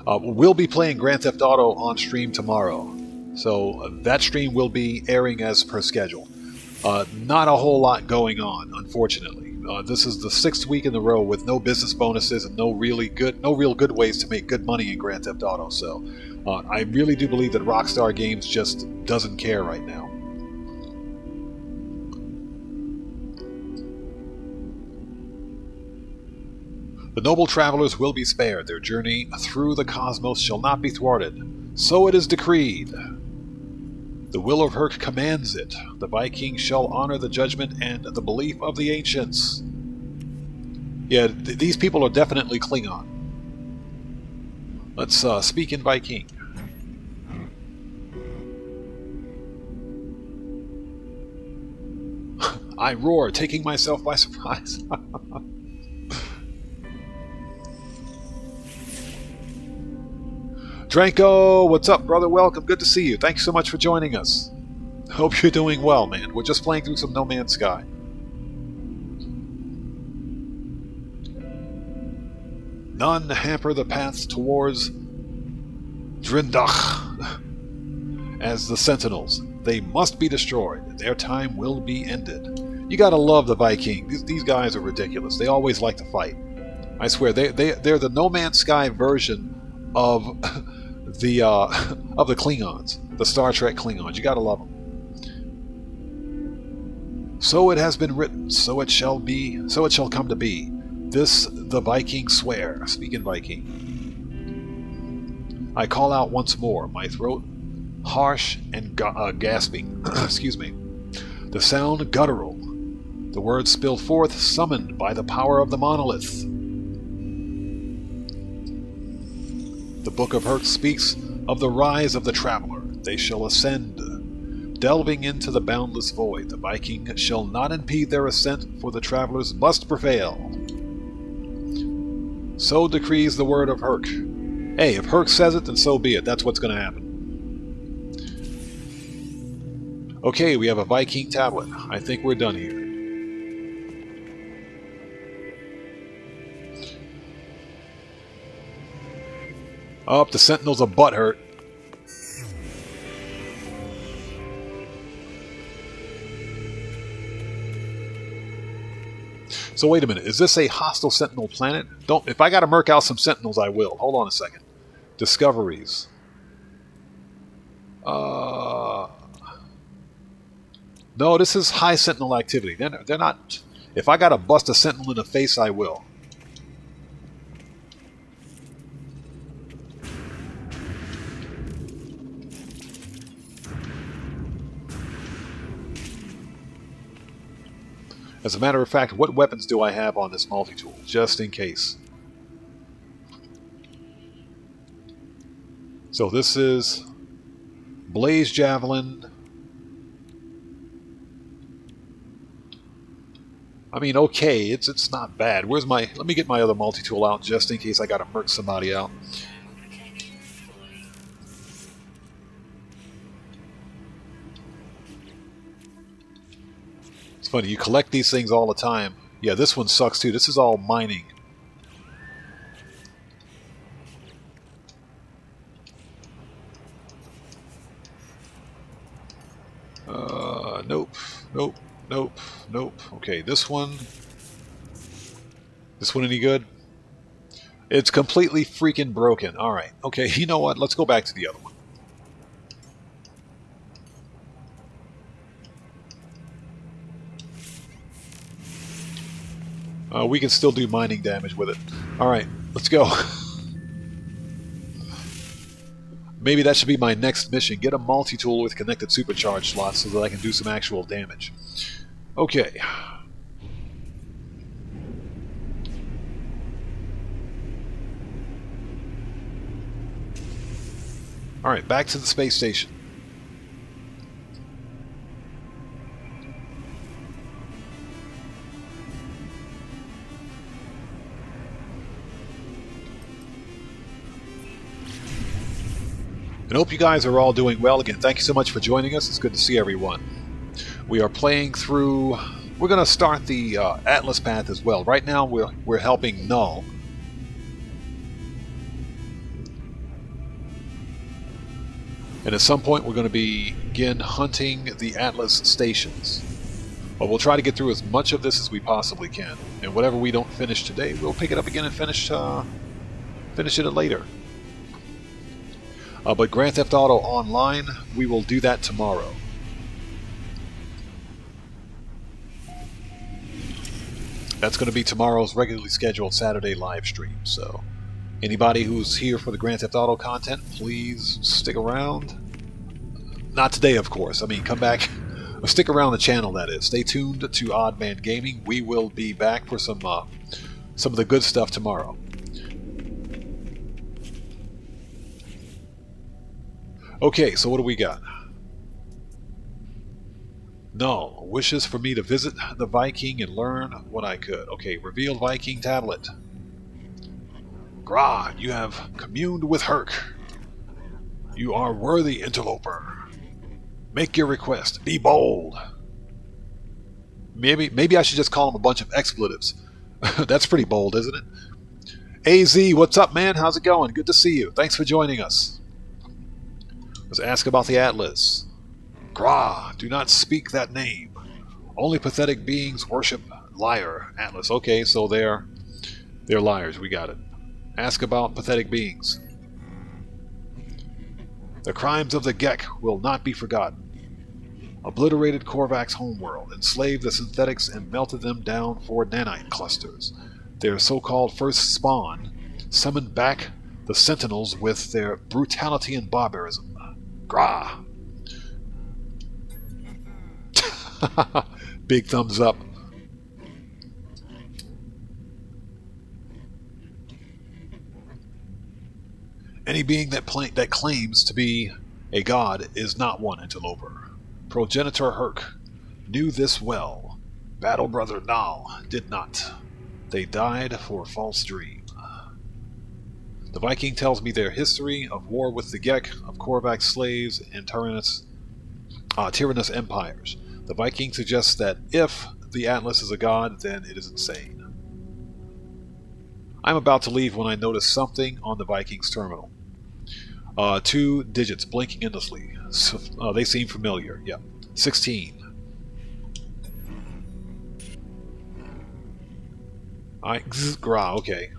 we'll be playing Grand Theft Auto on stream tomorrow. So that stream will be airing as per schedule. Not a whole lot going on, unfortunately. This is the 6th week in a row with no business bonuses and no real good ways to make good money in Grand Theft Auto. So I really do believe that Rockstar Games just doesn't care right now. The noble travelers will be spared. Their journey through the cosmos shall not be thwarted. So it is decreed. The will of Herc commands it. The Viking shall honor the judgment and the belief of the ancients. Yeah, these people are definitely Klingon. Let's speak in Viking. I roar, taking myself by surprise. Dranko, what's up, brother? Welcome. Good to see you. Thanks so much for joining us. Hope you're doing well, man. We're just playing through some No Man's Sky. None hamper the paths towards Drindach as the Sentinels. They must be destroyed. Their time will be ended. You gotta love the Viking. These guys are ridiculous. They always like to fight. I swear, they're the No Man's Sky version of the Klingons, the Star Trek Klingons. You gotta love them. So it has been written, so it shall be, so it shall come to be. This the Vikings swear. Speak in Viking. I call out once more, my throat harsh and gasping. Excuse me. The sound guttural. The words spill forth, summoned by the power of the monolith. The Book of Herc speaks of the rise of the traveler. They shall ascend, delving into the boundless void. The Viking shall not impede their ascent, for the travelers must prevail. So decrees the word of Herc. Hey, if Herc says it, then so be it. That's what's going to happen. Okay, we have a Viking tablet. I think we're done here. Oh, the Sentinels are butthurt. So wait a minute, is this a hostile Sentinel planet? If I gotta murk out some Sentinels, I will. Hold on a second. Discoveries. No, this is high Sentinel activity. They're not... If I gotta bust a Sentinel in the face, I will. As a matter of fact, what weapons do I have on this multi-tool, just in case? So this is Blaze Javelin, mean, okay, it's not bad. Where's my... Let me get my other multi-tool out just in case I gotta murk somebody out. It's funny, you collect these things all the time. Yeah, this one sucks too. This is all mining. Nope, nope, nope, nope. Okay, this one. This one any good? It's completely freaking broken. Alright, okay, you know what? Let's go back to the other one. We can still do mining damage with it. Alright, let's go. Maybe that should be my next mission. Get a multi-tool with connected supercharge slots so that I can do some actual damage. Okay. Alright, back to the space station. And hope you guys are all doing well. Again, thank you so much for joining us. It's good to see everyone. We are playing through... We're going to start the Atlas path as well. Right now, we're helping Null. And at some point, we're going to begin hunting the Atlas stations. But we'll try to get through as much of this as we possibly can. And whatever we don't finish today, we'll pick it up again and finish it later. But Grand Theft Auto Online, we will do that tomorrow. That's going to be tomorrow's regularly scheduled Saturday live stream. So, anybody who's here for the Grand Theft Auto content, please stick around. Not today, of course. I mean, come back. Stick around the channel, that is. Stay tuned to OddManGaming. We will be back for some of the good stuff tomorrow. Okay, so what do we got? Null wishes for me to visit the Viking and learn what I could. Okay, revealed Viking tablet. Gra, you have communed with Herc. You are worthy interloper. Make your request. Be bold. Maybe I should just call them a bunch of expletives. That's pretty bold, isn't it? AZ, what's up, man? How's it going? Good to see you. Thanks for joining us. Let's ask about the Atlas. Gra, do not speak that name. Only pathetic beings worship liar. Atlas. Okay, so they're liars. We got it. Ask about pathetic beings. The crimes of the Gek will not be forgotten. Obliterated Korvac's homeworld, enslaved the synthetics and melted them down for nanite clusters. Their so-called first spawn summoned back the Sentinels with their brutality and barbarism. Gra. Big thumbs up. Any being that claims to be a god is not one interloper. Progenitor Herc knew this well. Battle Brother Nal did not. They died for a false dream. The Viking tells me their history of war with the Gek, of Korvac slaves, and tyrannous empires. The Viking suggests that if the Atlas is a god, then it is insane. I'm about to leave when I notice something on the Viking's terminal. 2 digits blinking endlessly. They seem familiar. Yeah. 16. Gra, okay.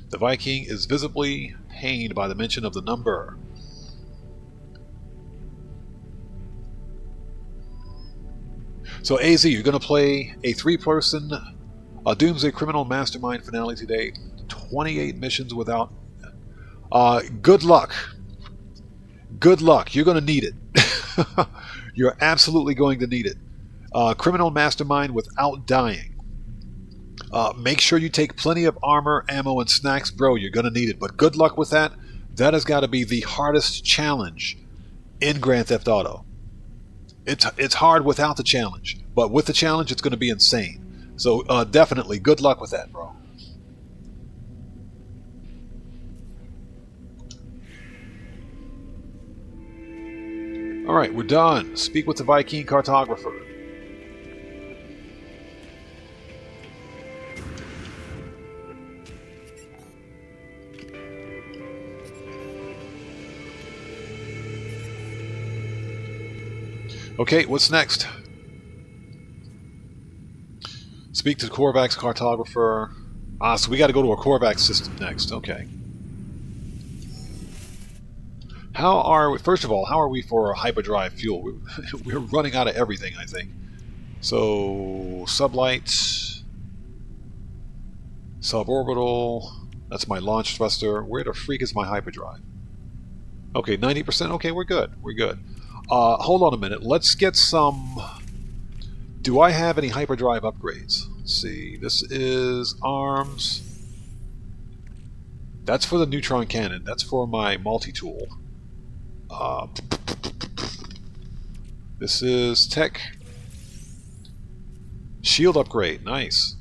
The Viking is visibly pained by the mention of the number. So AZ, you're going to play a 3-person Doomsday Criminal Mastermind finale today. 28 missions without... good luck. Good luck. You're going to need it. You're absolutely going to need it. Criminal Mastermind without dying. Make sure you take plenty of armor, ammo, and snacks. Bro, you're going to need it. But good luck with that. That has got to be the hardest challenge in Grand Theft Auto. It's hard without the challenge, but with the challenge, it's going to be insane. So definitely, good luck with that, bro. All right, we're done. Speak with the Viking cartographer. Okay, what's next? Speak to Korvax's cartographer. Ah, so we got to go to a Korvax system next. Okay. First of all, how are we for hyperdrive fuel? We're running out of everything, I think. So, sublight, suborbital, that's my launch thruster. Where the freak is my hyperdrive? Okay, 90%. Okay, we're good. We're good. Hold on a minute. Let's get some... Do I have any hyperdrive upgrades? Let's see. This is arms. That's for the neutron cannon. That's for my multi-tool. This is tech. Shield upgrade. Nice.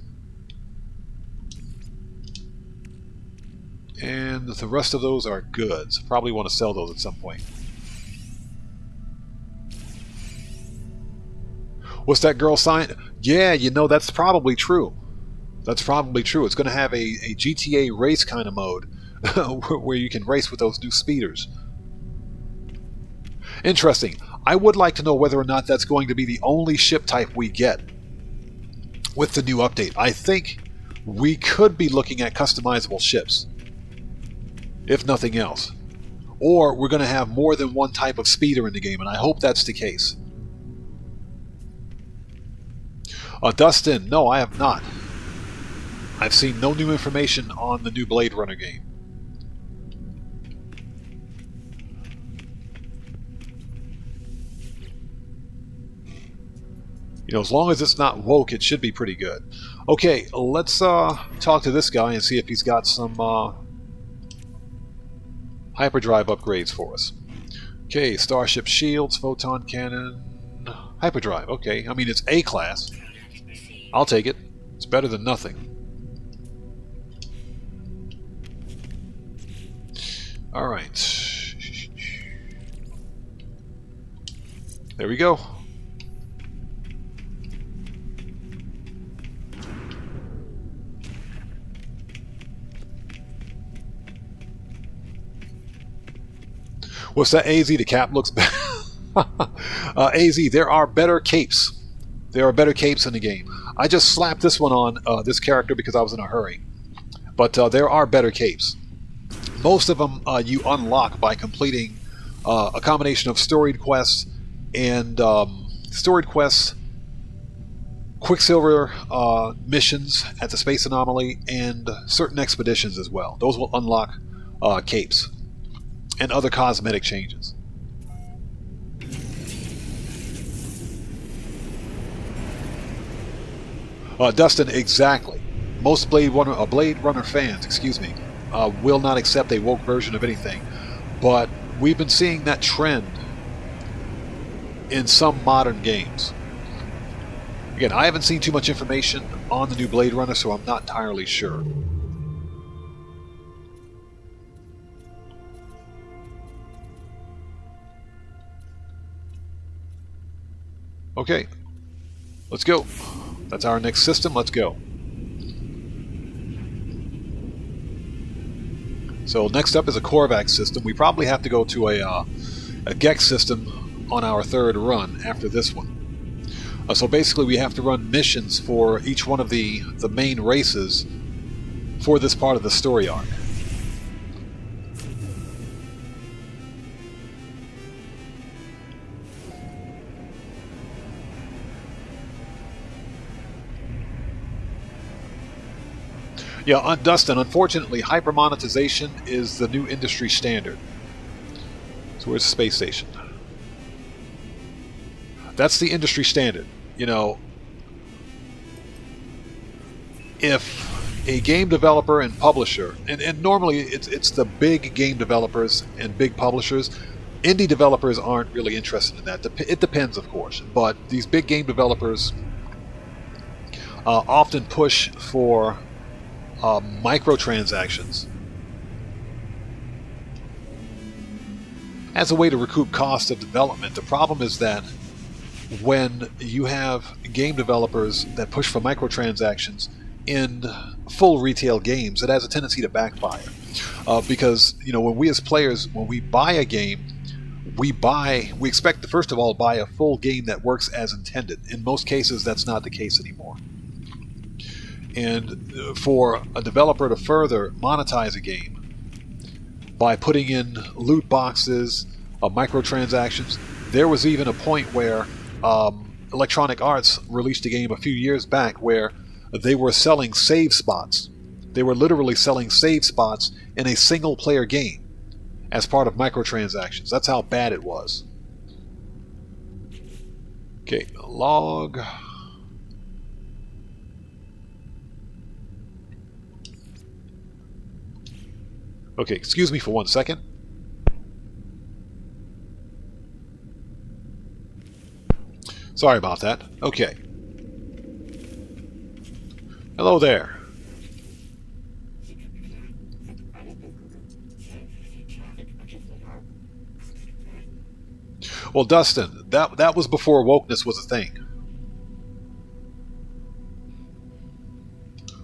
And the rest of those are goods. Probably want to sell those at some point. What's that girl sign? Yeah, you know, that's probably true. That's probably true. It's going to have a GTA race kind of mode where you can race with those new speeders. Interesting. I would like to know whether or not that's going to be the only ship type we get with the new update. I think we could be looking at customizable ships, if nothing else. Or we're going to have more than one type of speeder in the game, and I hope that's the case. Dustin, no, I have not. I've seen no new information on the new Blade Runner game. You know, as long as it's not woke, it should be pretty good. Okay, let's talk to this guy and see if he's got some hyperdrive upgrades for us. Okay, Starship shields, photon cannon, hyperdrive. Okay, I mean, it's A class. I'll take it. It's better than nothing. All right. There we go. What's that, AZ? The cap looks bad. AZ, there are better capes. There are better capes in the game. I just slapped this one on this character because I was in a hurry. But there are better capes. Most of them you unlock by completing a combination of storied quests and Quicksilver missions at the Space Anomaly, and certain expeditions as well. Those will unlock capes and other cosmetic changes. Dustin, exactly. Most Blade Runner fans, excuse me, will not accept a woke version of anything, but we've been seeing that trend in some modern games. Again, I haven't seen too much information on the new Blade Runner, so I'm not entirely sure. Okay, let's go. That's our next system. Let's go. So next up is a Korvax system. We probably have to go to a Gex system on our third run after this one. So basically we have to run missions for each one of the main races for this part of the story arc. Yeah, Dustin, unfortunately, hypermonetization is the new industry standard. So where's the space station? That's the industry standard. You know, if a game developer and publisher, and normally it's the big game developers and big publishers, Indie developers aren't really interested in that. It depends, of course, but these big game developers often push for microtransactions as a way to recoup costs of development. The problem is that when you have game developers that push for microtransactions in full retail games, it has a tendency to backfire. Because, you know, when we as players, when we buy a game, we expect to first of all buy a full game that works as intended. In most cases, that's not the case anymore. And for a developer to further monetize a game by putting in loot boxes, microtransactions, there was even a point where Electronic Arts released a game a few years back where they were selling save spots. They were literally selling save spots in a single-player game as part of microtransactions. That's how bad it was. Okay, log. Okay, excuse me for 1 second. Sorry about that. Okay. Hello there. Well, Dustin, that was before wokeness was a thing.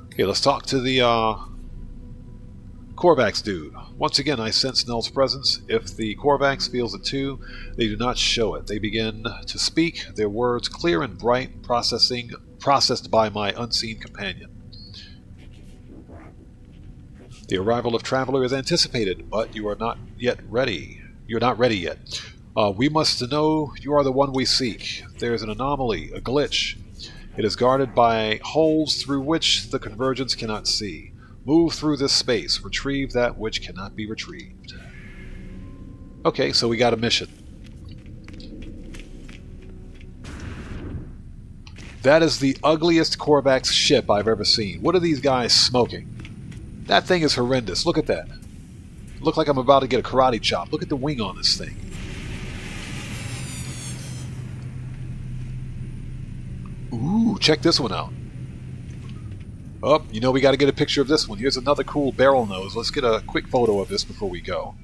Okay, let's talk to the Korvax dude. Once again, I sense Nell's presence. If the Korvax feels it too, they do not show it. They begin to speak, their words clear and bright, processed by my unseen companion. The arrival of Traveler is anticipated, but you are not yet ready. You're not ready yet. We must know you are the one we seek. There is an anomaly, a glitch. It is guarded by holes through which the convergence cannot see. Move through this space. Retrieve that which cannot be retrieved. Okay, so we got a mission. That is the ugliest Korvax ship I've ever seen. What are these guys smoking? That thing is horrendous. Look at that. Look like I'm about to get a karate chop. Look at the wing on this thing. Ooh, check this one out. Oh, you know we got to get a picture of this one. Here's another cool barrel nose. Let's get a quick photo of this before we go.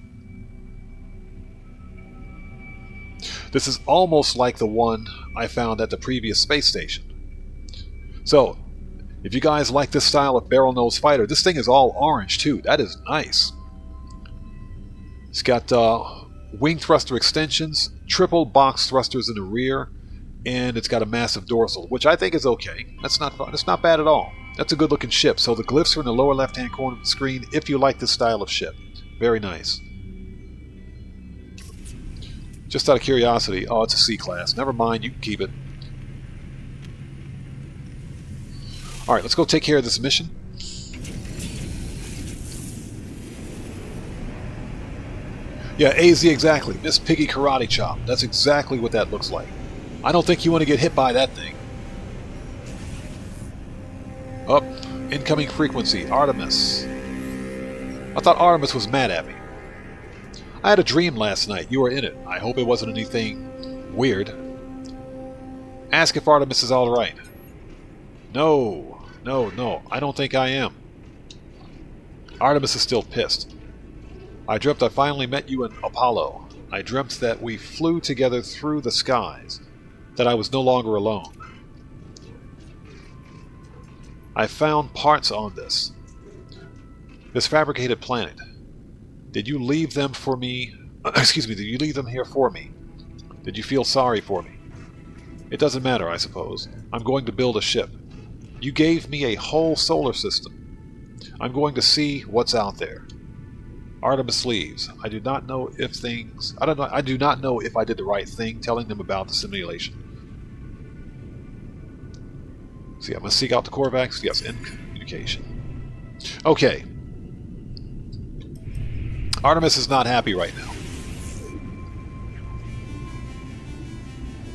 This is almost like the one I found at the previous space station. So, if you guys like this style of barrel nose fighter, this thing is all orange too. That is nice. It's got wing thruster extensions, triple box thrusters in the rear, and it's got a massive dorsal, which I think is okay. That's not bad at all. That's a good looking ship. So the glyphs are in the lower left hand corner of the screen if you like this style of ship. Very nice. Just out of curiosity, oh, it's a C-class. Never mind, you can keep it. Alright, let's go take care of this mission. Yeah, AZ exactly. Miss Piggy Karate Chop. That's exactly what that looks like. I don't think you want to get hit by that thing. Up, incoming frequency, Artemis. I thought Artemis was mad at me. I had a dream last night. You were in it. I hope it wasn't anything weird. Ask if Artemis is alright. No. I don't think I am. Artemis is still pissed. I dreamt I finally met you in Apollo. I dreamt that we flew together through the skies. That I was no longer alone. I found parts on this fabricated planet. Did you leave them for me? Excuse me, did you leave them here for me? Did you feel sorry for me? It doesn't matter, I suppose. I'm going to build a ship. You gave me a whole solar system. I'm going to see what's out there. Artemis leaves. I do not know if I do not know if I did the right thing telling them about the simulation. See, I'm going to seek out the Korvax. Yes, in communication. Okay. Artemis is not happy right now.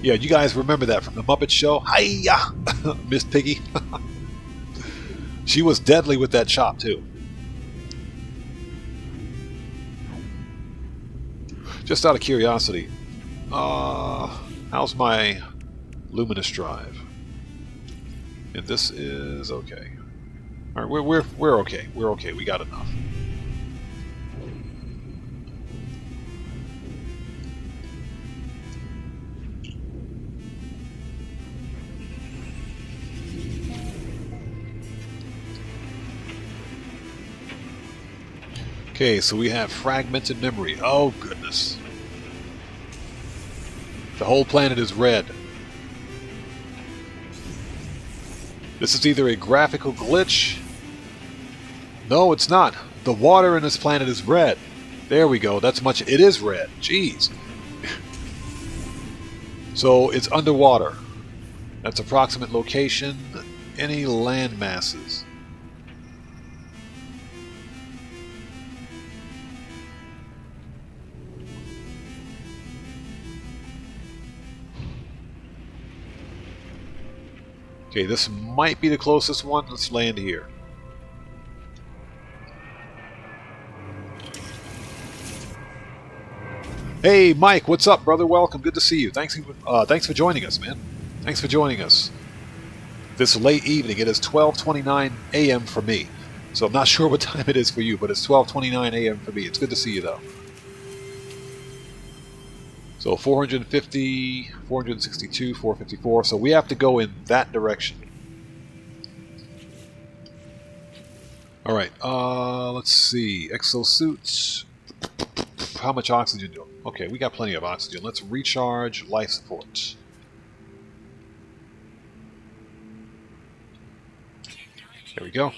Yeah, you guys remember that from the Muppet Show? Hiya! Miss Piggy. She was deadly with that chop, too. Just out of curiosity, how's my luminous drive? And this is okay. All right, we're okay. We're okay. We got enough. Okay, so we have fragmented memory. Oh, goodness. The whole planet is red. This is either a graphical glitch. No, it's not. The water in this planet is red. There we go. That's much. It is red. Jeez. So it's underwater. That's approximate location. Any land masses? Okay, this might be the closest one. Let's land here. Hey, Mike, what's up, brother? Welcome. Good to see you. Thanks for joining us, man. Thanks for joining us. This late evening. It is 12:29 a.m. for me. So I'm not sure what time it is for you, but it's 12:29 a.m. for me. It's good to see you, though. So 450, 462, 454. So we have to go in that direction. All right. Let's see. Exosuits. How much oxygen do? Okay, we got plenty of oxygen. Let's recharge life support. There we go.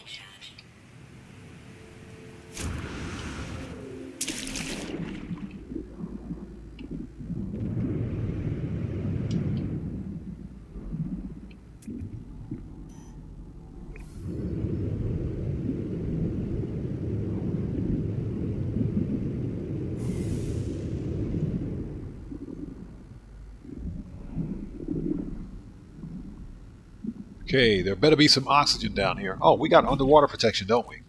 Okay, there better be some oxygen down here. Oh, we got underwater protection, don't we?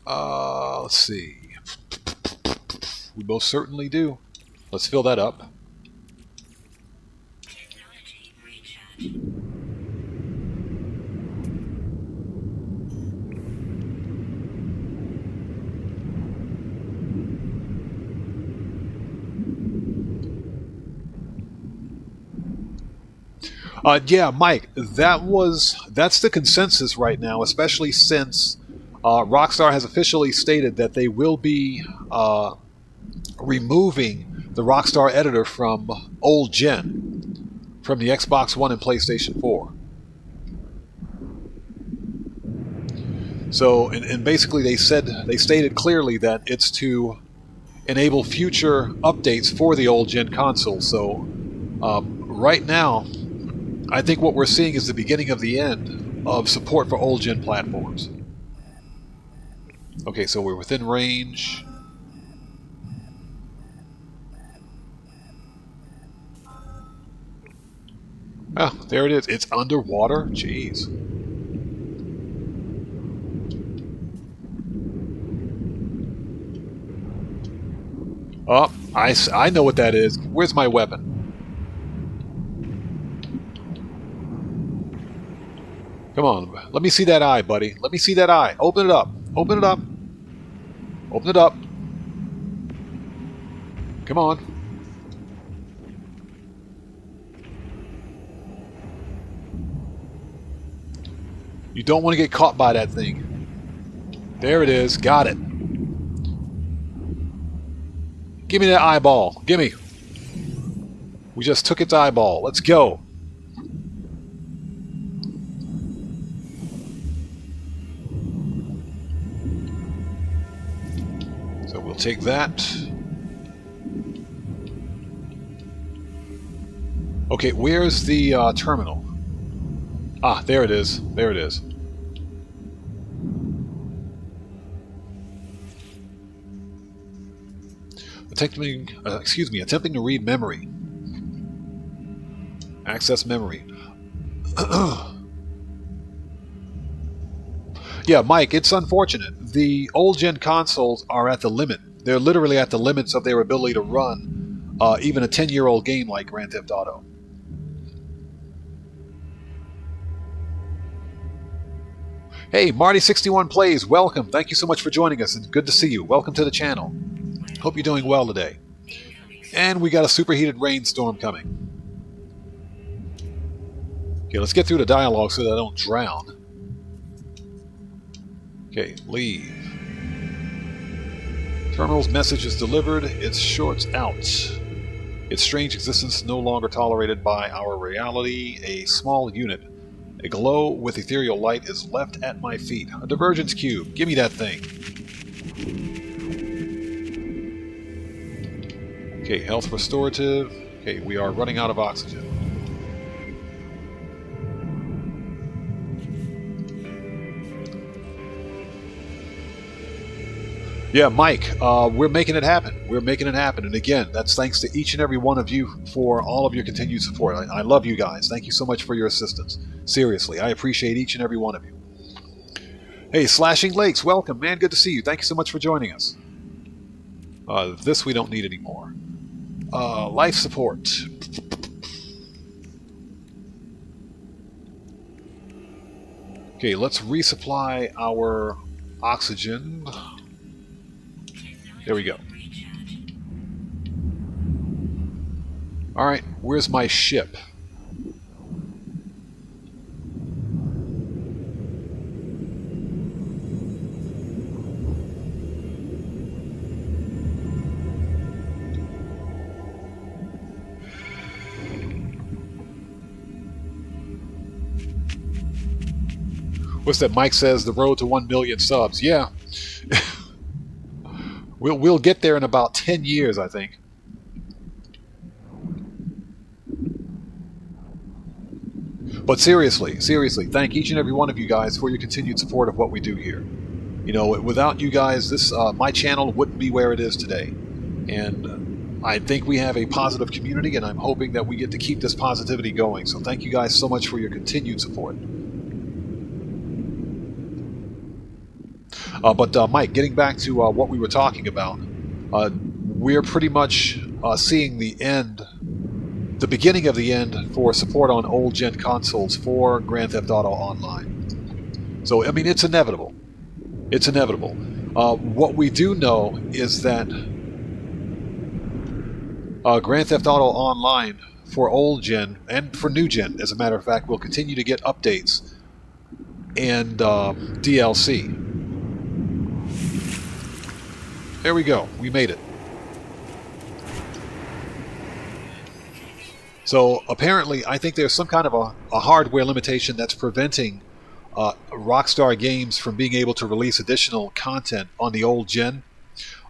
Let's see. We most certainly do. Let's fill that up. Yeah, Mike, that's the consensus right now, especially since Rockstar has officially stated that they will be removing the Rockstar editor from old gen, from the Xbox One and PlayStation 4. So, and basically they stated clearly that it's to enable future updates for the old gen console. So, right now, I think what we're seeing is the beginning of the end of support for old gen platforms. Okay, so we're within range. Ah, there it is. It's underwater? Jeez. Oh, I know what that is. Where's my weapon? Come on, let me see that eye, buddy. Let me see that eye. Open it up. Open it up. Open it up. Come on. You don't want to get caught by that thing. There it is. Got it. Give me that eyeball. Gimme. We just took its eyeball. Let's go. So we'll take that. Okay, where's the terminal? Ah, there it is. There it is. Attempting to read memory. Access memory. Yeah, Mike, it's unfortunate. The old gen consoles are at the limit. They're literally at the limits of their ability to run even a 10-year-old game like Grand Theft Auto. Hey, Marty61 Plays, welcome. Thank you so much for joining us, and good to see you. Welcome to the channel. Hope you're doing well today. And we got a superheated rainstorm coming. Okay, let's get through the dialogue so that I don't drown. Okay, leave. Terminal's message is delivered. Its shorts out. Its strange existence no longer tolerated by our reality. A small unit. A glow with ethereal light is left at my feet. A divergence cube. Give me that thing. Okay, health restorative. Okay, we are running out of oxygen. Yeah, Mike, we're making it happen. We're making it happen. And again, that's thanks to each and every one of you for all of your continued support. I love you guys. Thank you so much for your assistance. Seriously, I appreciate each and every one of you. Hey, Slashing Lakes, welcome, man. Good to see you. Thank you so much for joining us. This we don't need anymore. Life support. Okay, let's resupply our oxygen. There we go. Alright, where's my ship? What's that? Mike says the road to 1 million subs. Yeah. We'll get there in about 10 years, I think. But seriously, thank each and every one of you guys for your continued support of what we do here. You know, without you guys, this my channel wouldn't be where it is today. And I think we have a positive community, and I'm hoping that we get to keep this positivity going. So thank you guys so much for your continued support. But Mike, getting back to what we were talking about, we're pretty much seeing the end, the beginning of the end for support on old-gen consoles for Grand Theft Auto Online. So, I mean, it's inevitable. It's inevitable. What we do know is that Grand Theft Auto Online for old-gen and for new-gen, as a matter of fact, will continue to get updates and DLC. There we go. We made it. So apparently, I think there's some kind of a hardware limitation that's preventing Rockstar Games from being able to release additional content on the old gen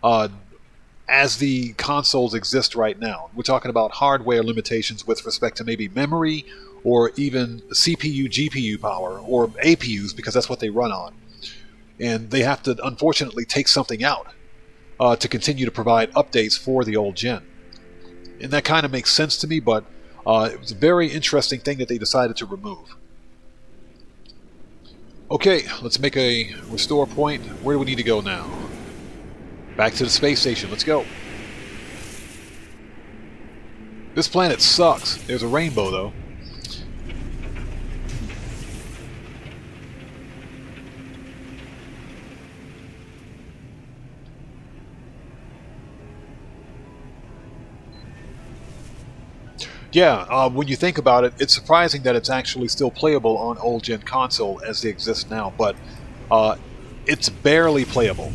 as the consoles exist right now. We're talking about hardware limitations with respect to maybe memory or even CPU, GPU power, or APUs, because that's what they run on. And they have to, unfortunately, take something out to continue to provide updates for the old gen. And that kind of makes sense to me, but it was a very interesting thing that they decided to remove. Okay, let's make a restore point. Where do we need to go now? Back to the space station. Let's go. This planet sucks. There's a rainbow, though. Yeah, when you think about it, it's surprising that it's actually still playable on old-gen console as they exist now, but it's barely playable.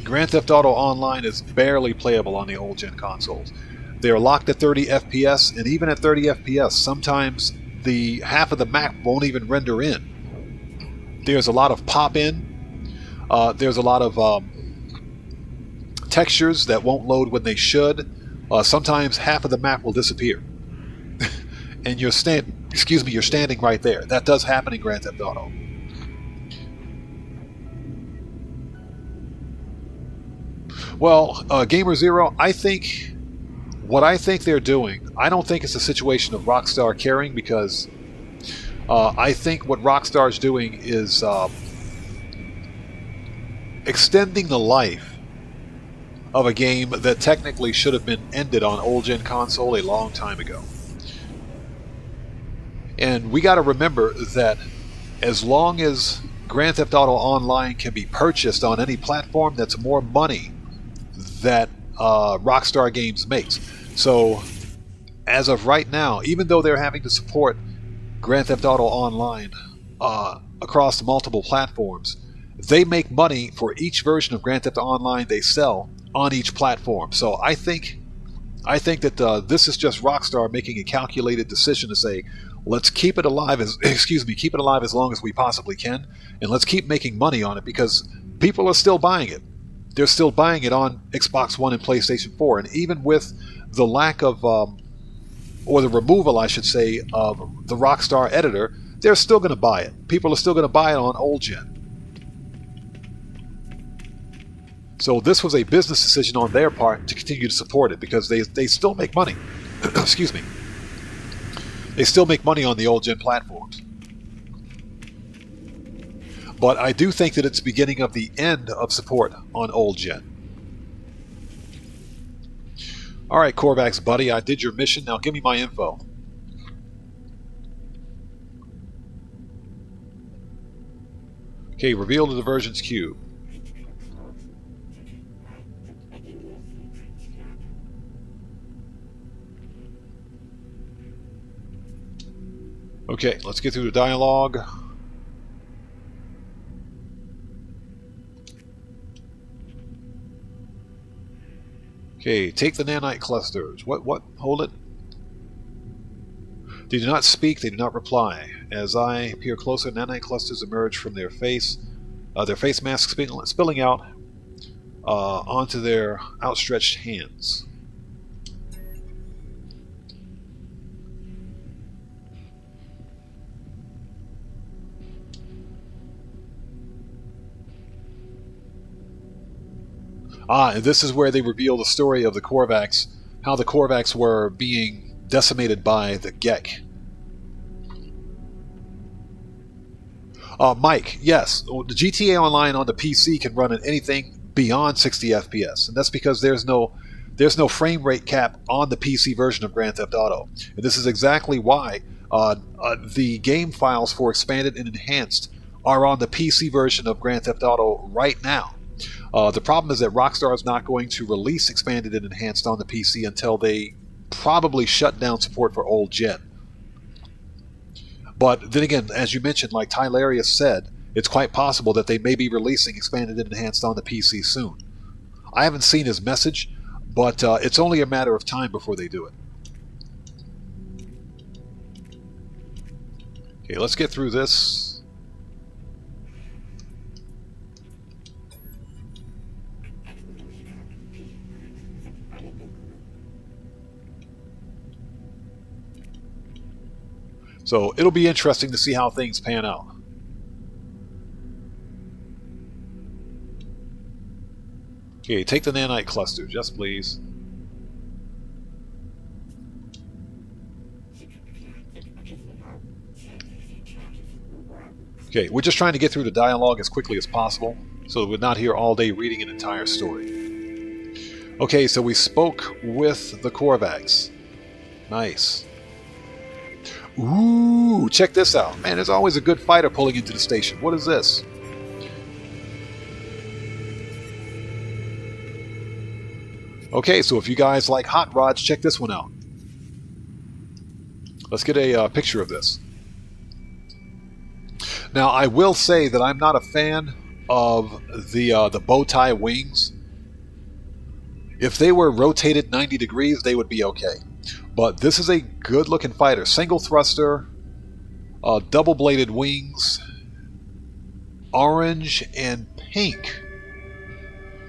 Grand Theft Auto Online is barely playable on the old-gen consoles. They are locked at 30 FPS, and even at 30 FPS, sometimes the half of the map won't even render in. There's a lot of pop-in. There's a lot of textures that won't load when they should. Sometimes half of the map will disappear, and you're standing right there. That does happen in Grand Theft Auto. Well, Gamer Zero, I think what I think they're doing, I don't think it's a situation of Rockstar caring, because I think what Rockstar's doing is extending the life of a game that technically should have been ended on old-gen console a long time ago. And we got to remember that as long as Grand Theft Auto Online can be purchased on any platform, that's more money that Rockstar Games makes. So as of right now, even though they're having to support Grand Theft Auto Online across multiple platforms, they make money for each version of Grand Theft Online they sell on each platform. So I think that this is just Rockstar making a calculated decision to say, let's keep it alive as keep it alive as long as we possibly can, and let's keep making money on it because people are still buying it. They're still buying it on Xbox One and PlayStation 4, and even with the lack of, or the removal, I should say, of the Rockstar editor, they're still going to buy it. People are still going to buy it on old gen. So this was a business decision on their part to continue to support it because they still make money. Excuse me. They still make money on the old gen platforms. But I do think that it's the beginning of the end of support on old gen. Alright, Korvax buddy, I did your mission. Now give me my info. Okay, reveal the divergence cube. Okay, let's get through the dialogue. Okay, take the nanite clusters. What? Hold it. They do not speak, they do not reply. As I peer closer, nanite clusters emerge from their face masks spilling out onto their outstretched hands. And this is where they reveal the story of the Korvax, how the Korvax were being decimated by the Gek. Mike, yes, the GTA Online on the PC can run at anything beyond 60 FPS, and that's because there's no frame rate cap on the PC version of Grand Theft Auto. And this is exactly why the game files for Expanded and Enhanced are on the PC version of Grand Theft Auto right now. The problem is that Rockstar is not going to release Expanded and Enhanced on the PC until they probably shut down support for old gen. But then again, as you mentioned, like Tylarius said, it's quite possible that they may be releasing Expanded and Enhanced on the PC soon. I haven't seen his message, but it's only a matter of time before they do it. Okay, let's get through this. So it'll be interesting to see how things pan out. Okay, take the nanite cluster, just please. Okay, we're just trying to get through the dialogue as quickly as possible, so that we're not here all day reading an entire story. Okay, so we spoke with the Korvax. Nice. Ooh, check this out. Man, there's always a good fighter pulling into the station. What is this? Okay, so if you guys like hot rods, check this one out. Let's get a picture of this. Now, I will say that I'm not a fan of the bow tie wings. If they were rotated 90 degrees, they would be okay. But this is a good-looking fighter. Single thruster, double-bladed wings, orange and pink.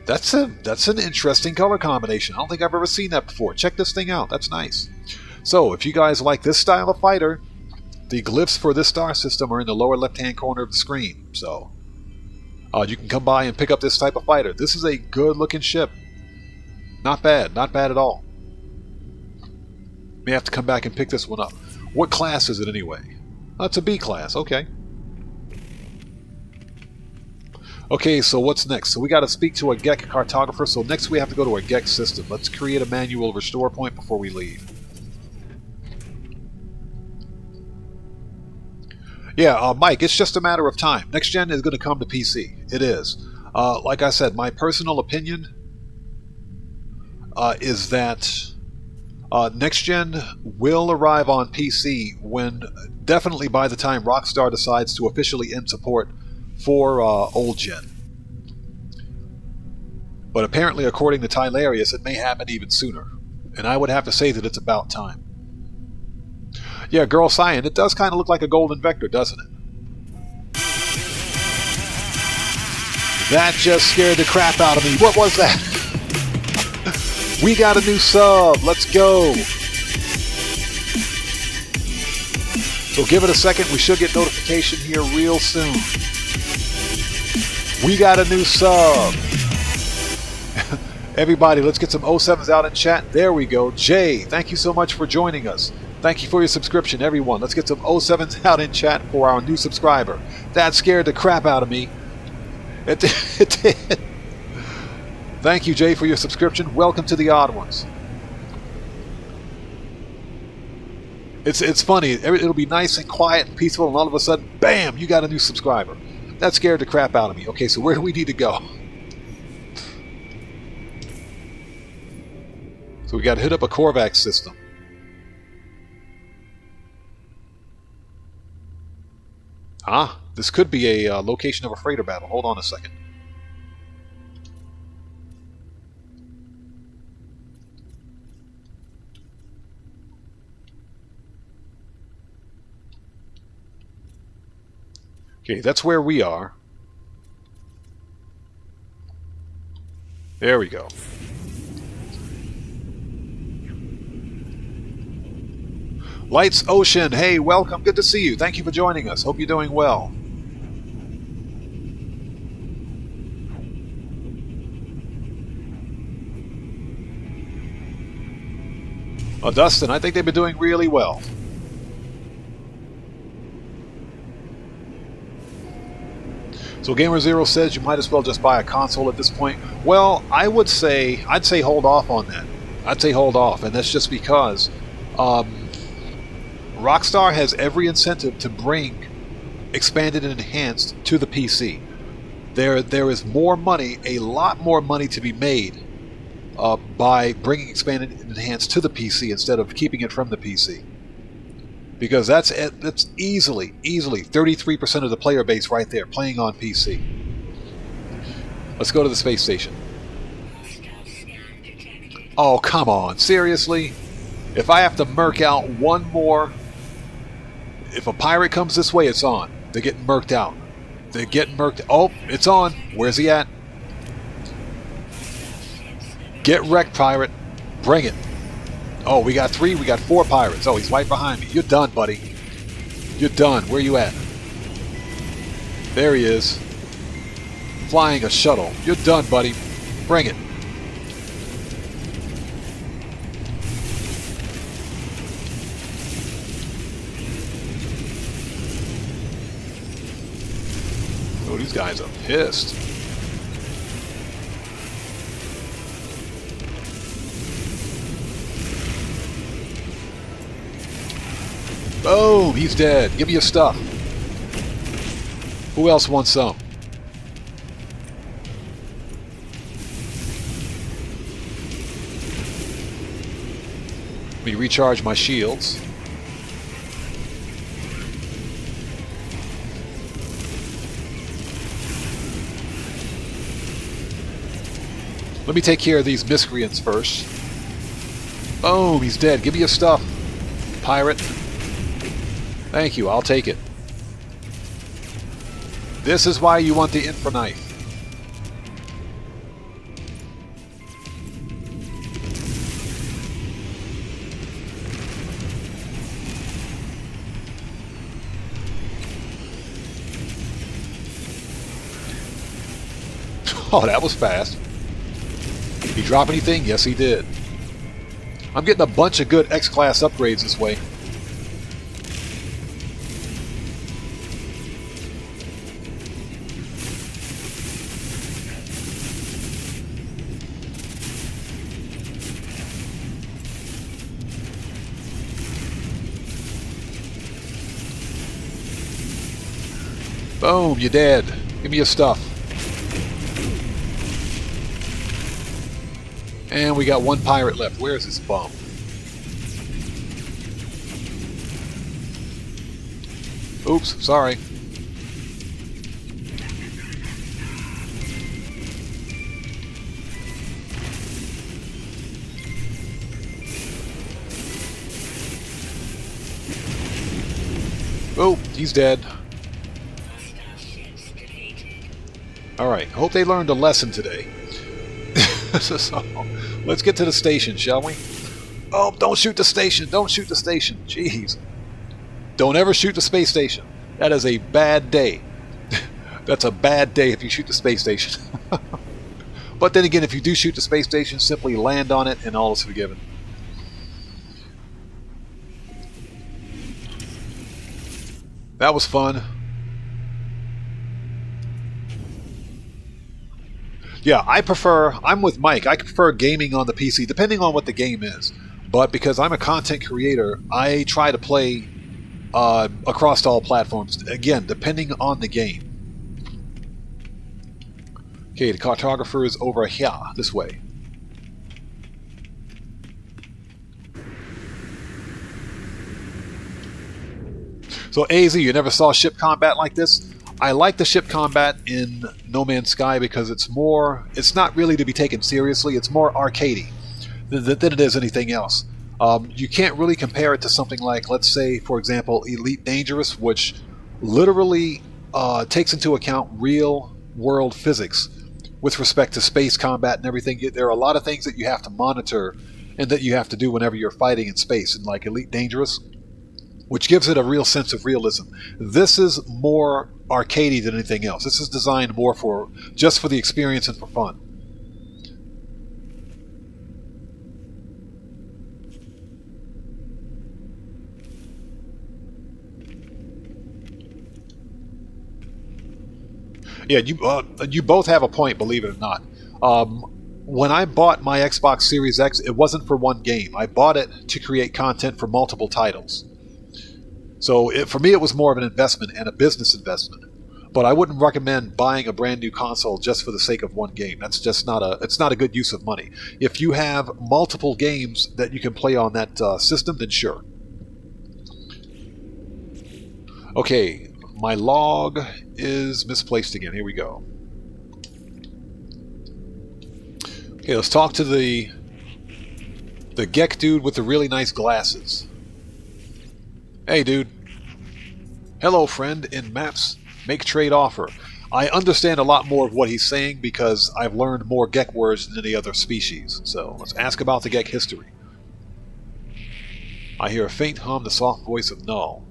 That's an interesting color combination. I don't think I've ever seen that before. Check this thing out. That's nice. So, if you guys like this style of fighter, the glyphs for this star system are in the lower left-hand corner of the screen. So, you can come by and pick up this type of fighter. This is a good-looking ship. Not bad. Not bad at all. May have to come back and pick this one up. What class is it anyway? Oh, it's a B class. Okay. Okay, so what's next? So we got to speak to a GEC cartographer. So next we have to go to a GEC system. Let's create a manual restore point before we leave. Yeah, Mike, it's just a matter of time. Next gen is going to come to PC. It is. Like I said, my personal opinion is that next gen will arrive on PC when, definitely by the time Rockstar decides to officially end support for old gen. But apparently, according to Tylarius, it may happen even sooner. And I would have to say that it's about time. Yeah, Girl Cyan, it does kind of look like a golden vector, doesn't it? That just scared the crap out of me. What was that? We got a new sub. Let's go. So give it a second. We should get notification here real soon. We got a new sub. Everybody, let's get some 07s out in chat. There we go. Jay, thank you so much for joining us. Thank you for your subscription, everyone. Let's get some 07s out in chat for our new subscriber. That scared the crap out of me. It did. Thank you, Jay, for your subscription. Welcome to the Odd Ones. It's funny. It'll be nice and quiet and peaceful, and all of a sudden, bam, you got a new subscriber. That scared the crap out of me. Okay, so where do we need to go? So we got to hit up a Korvax system. Ah, this could be a location of a freighter battle. Hold on a second. Okay, that's where we are. There we go. Lights Ocean, hey, welcome. Good to see you. Thank you for joining us. Hope you're doing well. Dustin, I think they've been doing really well. So Gamer Zero says you might as well just buy a console at this point. Well, I'd say hold off on that. I'd say hold off, and that's just because Rockstar has every incentive to bring Expanded and Enhanced to the PC. There is more money, a lot more money to be made by bringing Expanded and Enhanced to the PC instead of keeping it from the PC. Because that's easily 33% of the player base right there playing on PC. Let's go to the space station. Oh, come on. Seriously? If I have to murk out one more... If a pirate comes this way, it's on. They're getting murked out. They're getting murked... Oh, it's on. Where's he at? Get wrecked, pirate. Bring it. Oh, we got 4 pirates. Oh, he's right behind me. You're done, buddy. You're done. Where you at? There he is. Flying a shuttle. You're done, buddy. Bring it. Oh, these guys are pissed. Boom! He's dead. Give me your stuff. Who else wants some? Let me recharge my shields. Let me take care of these miscreants first. Boom! He's dead. Give me your stuff, pirate. Thank you, I'll take it. This is why you want the infra knife. Oh, that was fast. Did he drop anything? Yes, he did. I'm getting a bunch of good X-Class upgrades this way. Boom, you're dead. Give me your stuff. And we got one pirate left. Where's this bum? Oops, sorry. Oh, he's dead. Alright, hope they learned a lesson today. So, let's get to the station, shall we? Oh, don't shoot the station! Don't shoot the station! Jeez. Don't ever shoot the space station. That is a bad day. That's a bad day if you shoot the space station. But then again, if you do shoot the space station, simply land on it and all is forgiven. That was fun. Yeah, I'm with Mike. I prefer gaming on the PC, depending on what the game is. But because I'm a content creator, I try to play across all platforms. Again, depending on the game. Okay, the cartographer is over here, this way. So AZ, you never saw ship combat like this? I like the ship combat in No Man's Sky because it's not really to be taken seriously, it's more arcadey than it is anything else. You can't really compare it to something like, let's say, for example, Elite Dangerous, which literally takes into account real-world physics with respect to space combat and everything. There are a lot of things that you have to monitor and that you have to do whenever you're fighting in space. And like Elite Dangerous, which gives it a real sense of realism. This is more arcadey than anything else. This is designed more for just for the experience and for fun. Yeah, you both have a point, believe it or not. When I bought my Xbox Series X, it wasn't for one game. I bought it to create content for multiple titles. So for me, it was more of an investment and a business investment. But I wouldn't recommend buying a brand new console just for the sake of one game. That's just it's not a good use of money. If you have multiple games that you can play on that system, then sure. Okay, my log is misplaced again. Here we go. Okay, let's talk to the Gek dude with the really nice glasses. Hey, dude. Hello, friend. In maps, make trade offer. I understand a lot more of what he's saying because I've learned more Gek words than any other species. So let's ask about the Gek history. I hear a faint hum, the soft voice of Null.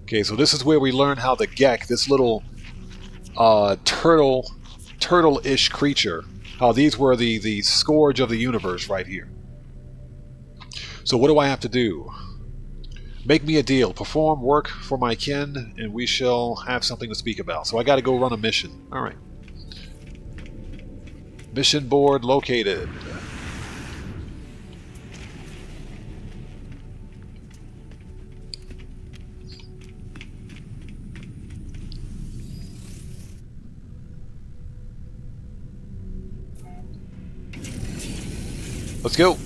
Okay, so this is where we learn how the Gek, this little turtle-ish creature, how these were the scourge of the universe right here. So what do I have to do? Make me a deal. Perform work for my kin, and we shall have something to speak about. So I got to go run a mission. All right. Mission board located. Let's go.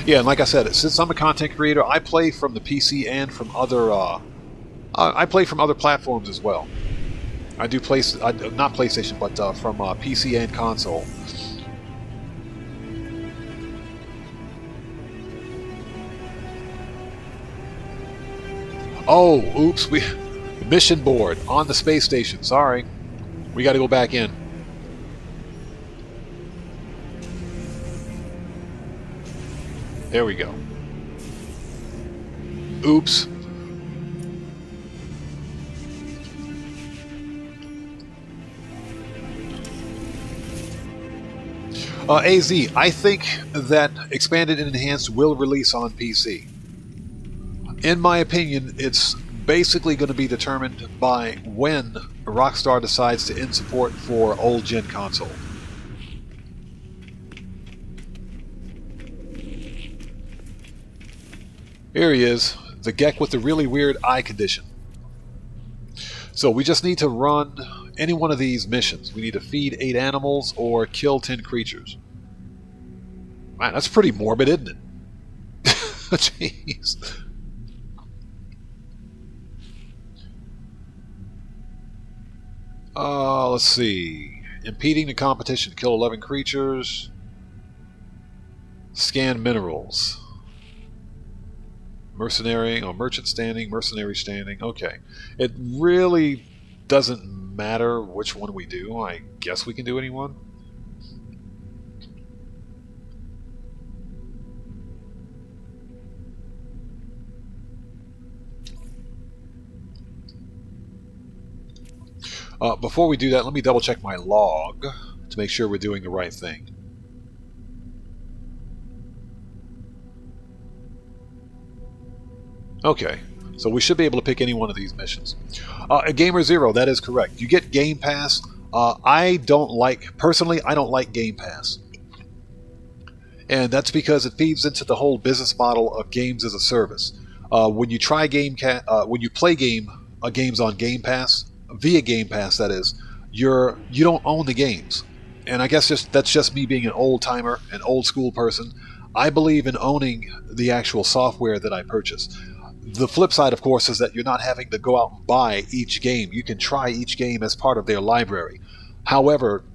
Yeah, and like I said, since I'm a content creator, I play from the PC and from other. I play from other platforms as well. I do play, not PlayStation, but from PC and console. Oh, oops! Mission board on the space station. Sorry, we got to go back in. There we go. Oops. AZ, I think that Expanded and Enhanced will release on PC. In my opinion, it's basically going to be determined by when Rockstar decides to end support for old-gen console. Here he is, the Gek with the really weird eye condition. So we just need to run any one of these missions. We need to feed 8 animals or kill 10 creatures. Man, that's pretty morbid, isn't it? Jeez. Let's see. Impeding the competition. Kill 11 creatures. Scan minerals. Mercenary, or merchant standing, mercenary standing. Okay. It really doesn't matter which one we do. I guess we can do any one. Before we do that, let me double check my log to make sure we're doing the right thing. Okay, so we should be able to pick any one of these missions. Gamer Zero, that is correct. You get Game Pass. Personally, I don't like Game Pass. And that's because it feeds into the whole business model of games as a service. When you play games on Game Pass, via Game Pass, that is, you don't own the games. And I guess that's just me being an old-timer, an old-school person. I believe in owning the actual software that I purchase. The flip side, of course, is that you're not having to go out and buy each game. You can try each game as part of their library. However,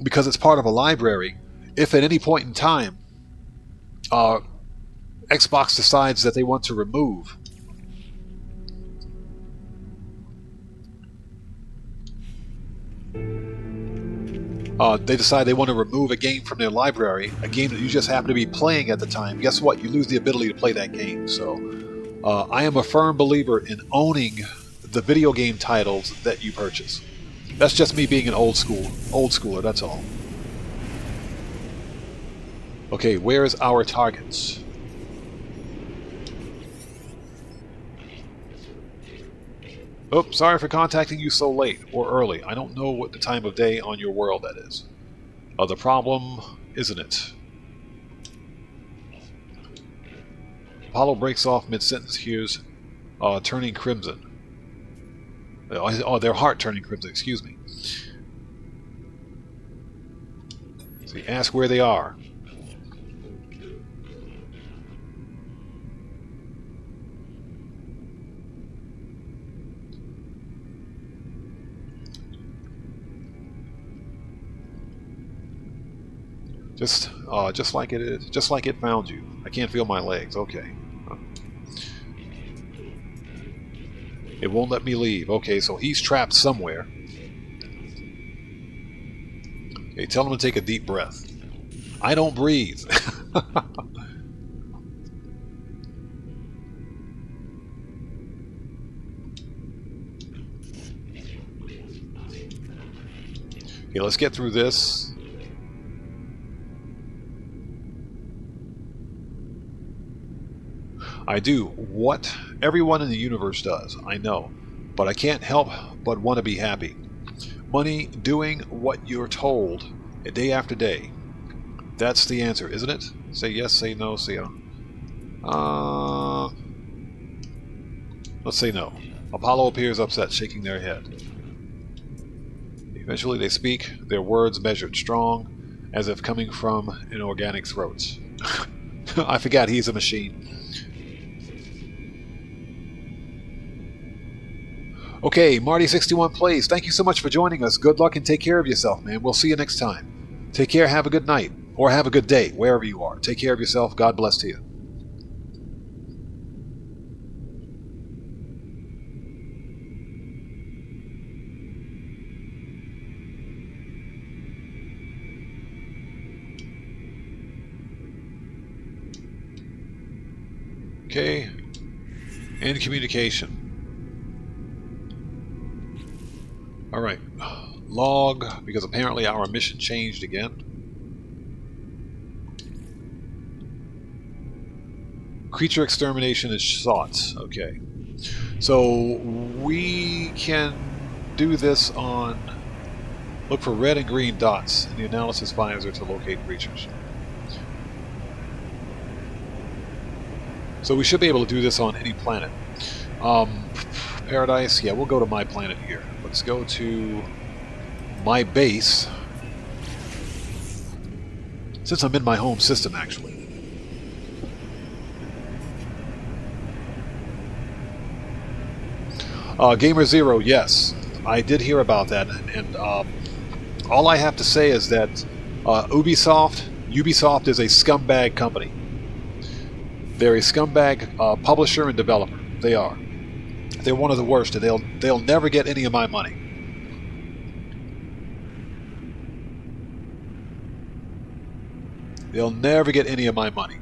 because it's part of a library, if at any point in time Xbox decides that they want to remove they decide they want to remove a game from their library, a game that you just happen to be playing at the time, guess what? You lose the ability to play that game. So I am a firm believer in owning the video game titles that you purchase. That's just me being an old schooler, that's all. Okay, where's our targets? Oh, sorry for contacting you so late or early. I don't know what the time of day on your world that is. The problem, isn't it? Apollo breaks off mid-sentence. Here's turning crimson. Oh, their heart turning crimson, excuse me. See, ask where they are. Just like it is, just like it found you. I can't feel my legs. Okay. It won't let me leave. Okay, so he's trapped somewhere. Okay, tell him to take a deep breath. I don't breathe. Okay, let's get through this. I do what everyone in the universe does, I know, but I can't help but want to be happy. Money, doing what you're told day after day. That's the answer, isn't it? Say yes, say no, say no. Let's say no. Apollo appears upset, shaking their head. Eventually they speak, their words measured strong, as if coming from an organic throat. I forgot he's a machine. Okay, Marty61 Plays, thank you so much for joining us. Good luck and take care of yourself, man. We'll see you next time. Take care, have a good night, or have a good day, wherever you are. Take care of yourself. God bless to you. Okay, and communication. Alright, log, because apparently our mission changed again. Creature extermination is sought. Okay. So we can do this on... Look for red and green dots in the analysis visor to locate creatures. So we should be able to do this on any planet. Paradise, yeah, we'll go to my planet here. let's go to my base. Since I'm in my home system, actually. Gamer Zero, yes, I did hear about that, and all I have to say is that Ubisoft is a scumbag company. They're a scumbag publisher and developer. They are. They're one of the worst, and they'll never get any of my money. They'll never get any of my money.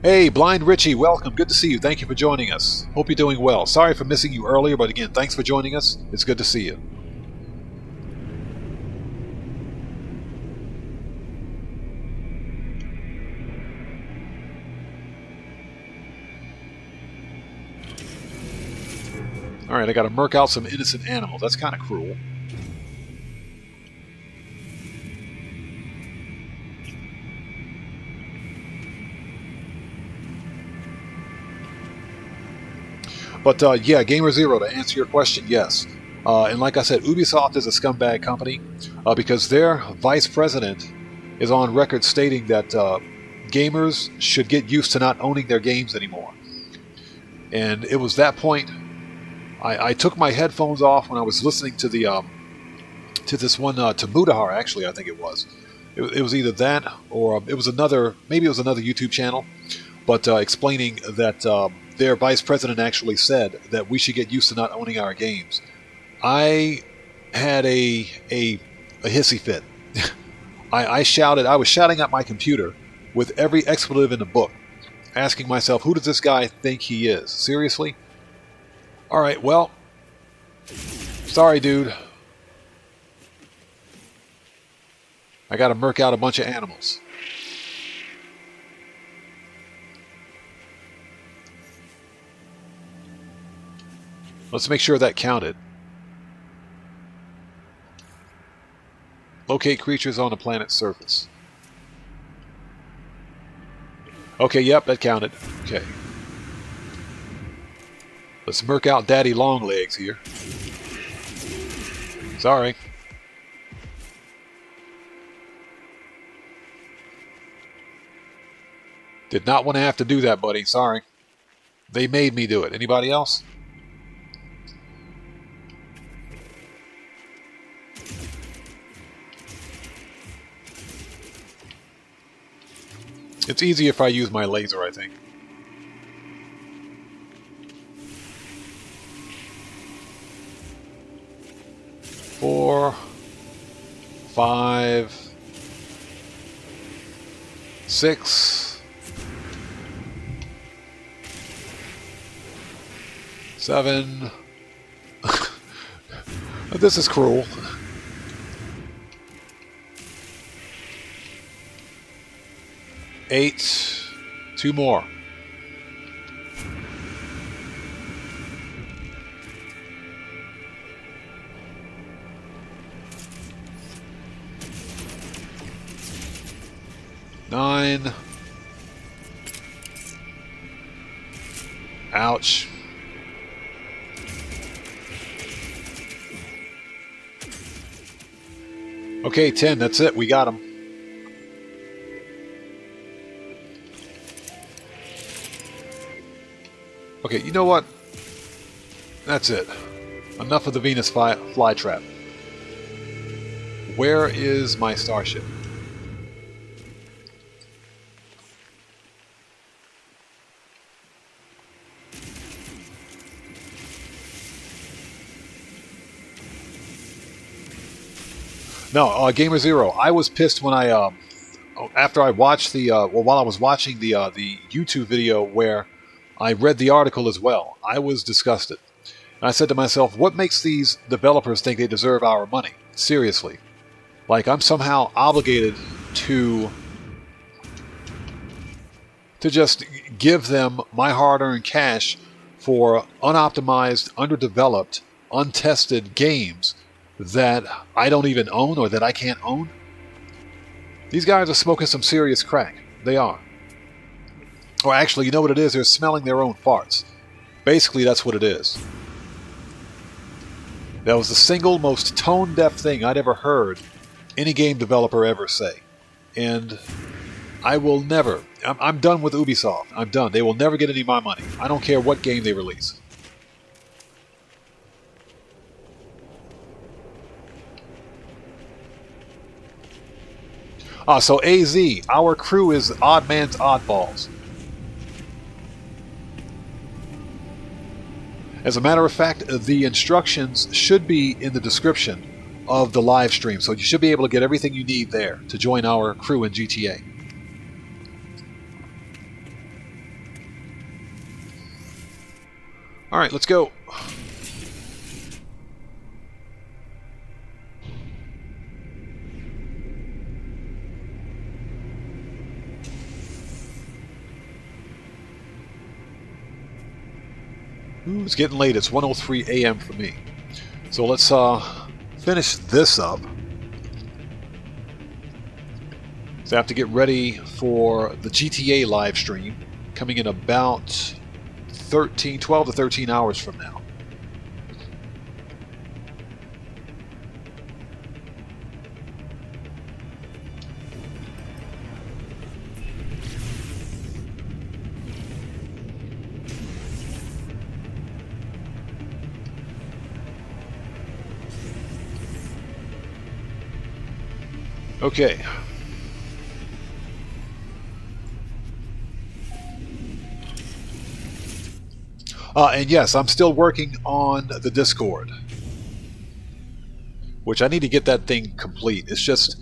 Hey, Blind Richie, welcome. Good to see you. Thank you for joining us. Hope you're doing well. Sorry for missing you earlier, but again, thanks for joining us. It's good to see you. Alright, I gotta murk out some innocent animals. That's kind of cruel. But yeah, Gamer Zero, to answer your question, yes. And like I said, Ubisoft is a scumbag company because their vice president is on record stating that gamers should get used to not owning their games anymore. And it was that point I took my headphones off when I was listening to the to this one to Mudahar, actually, I think it was. It was either that or it was another, maybe it was another YouTube channel, but explaining that their vice president actually said that we should get used to not owning our games. I had a hissy fit. I shouted. I was shouting at my computer with every expletive in the book, asking myself, who does this guy think he is? Seriously? All right, well, sorry, dude. I got to murk out a bunch of animals. Let's make sure that counted. Locate creatures on the planet's surface. Okay, yep, that counted. Okay. Let's murk out Daddy Longlegs here. Sorry. Did not want to have to do that, buddy. Sorry. They made me do it. Anybody else? It's easier if I use my laser, I think. Four, 5, 6, 7. This is cruel. 8. 2 more. Nine. Ouch. Okay, 10. That's it. We got him. Okay, you know what? That's it. Enough of the Venus flytrap. Where is my starship? No, Gamer Zero. I was pissed when I after I watched the while I was watching the YouTube video where I read the article as well. I was disgusted. And I said to myself, what makes these developers think they deserve our money? Seriously. Like I'm somehow obligated to just give them my hard-earned cash for unoptimized, underdeveloped, untested games that I don't even own or that I can't own? These guys are smoking some serious crack. They are. Or actually, you know what it is? They're smelling their own farts. Basically, that's what it is. That was the single most tone-deaf thing I'd ever heard any game developer ever say. And I will never... I'm done with Ubisoft. I'm done. They will never get any of my money. I don't care what game they release. So AZ, our crew is Odd Man's Oddballs. As a matter of fact, the instructions should be in the description of the live stream, so you should be able to get everything you need there to join our crew in GTA. Alright, let's go. Ooh, it's getting late. It's 1:03 a.m. for me. So let's finish this up. So I have to get ready for the GTA live stream coming in about 12 to 13 hours from now. Okay. And yes, I'm still working on the Discord, which I need to get that thing complete. It's just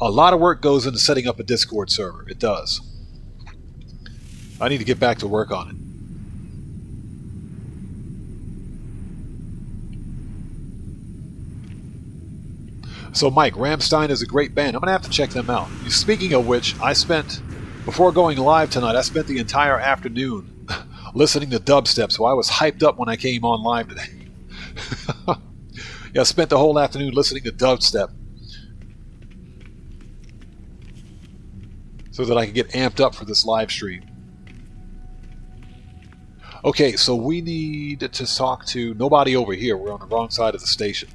a lot of work goes into setting up a Discord server. It does. I need to get back to work on it. So Mike, Rammstein is a great band. I'm going to have to check them out. Speaking of which, before going live tonight, I spent the entire afternoon listening to dubstep, so I was hyped up when I came on live today. Yeah, I spent the whole afternoon listening to dubstep so that I could get amped up for this live stream. Okay, so we need to talk to nobody over here. We're on the wrong side of the station.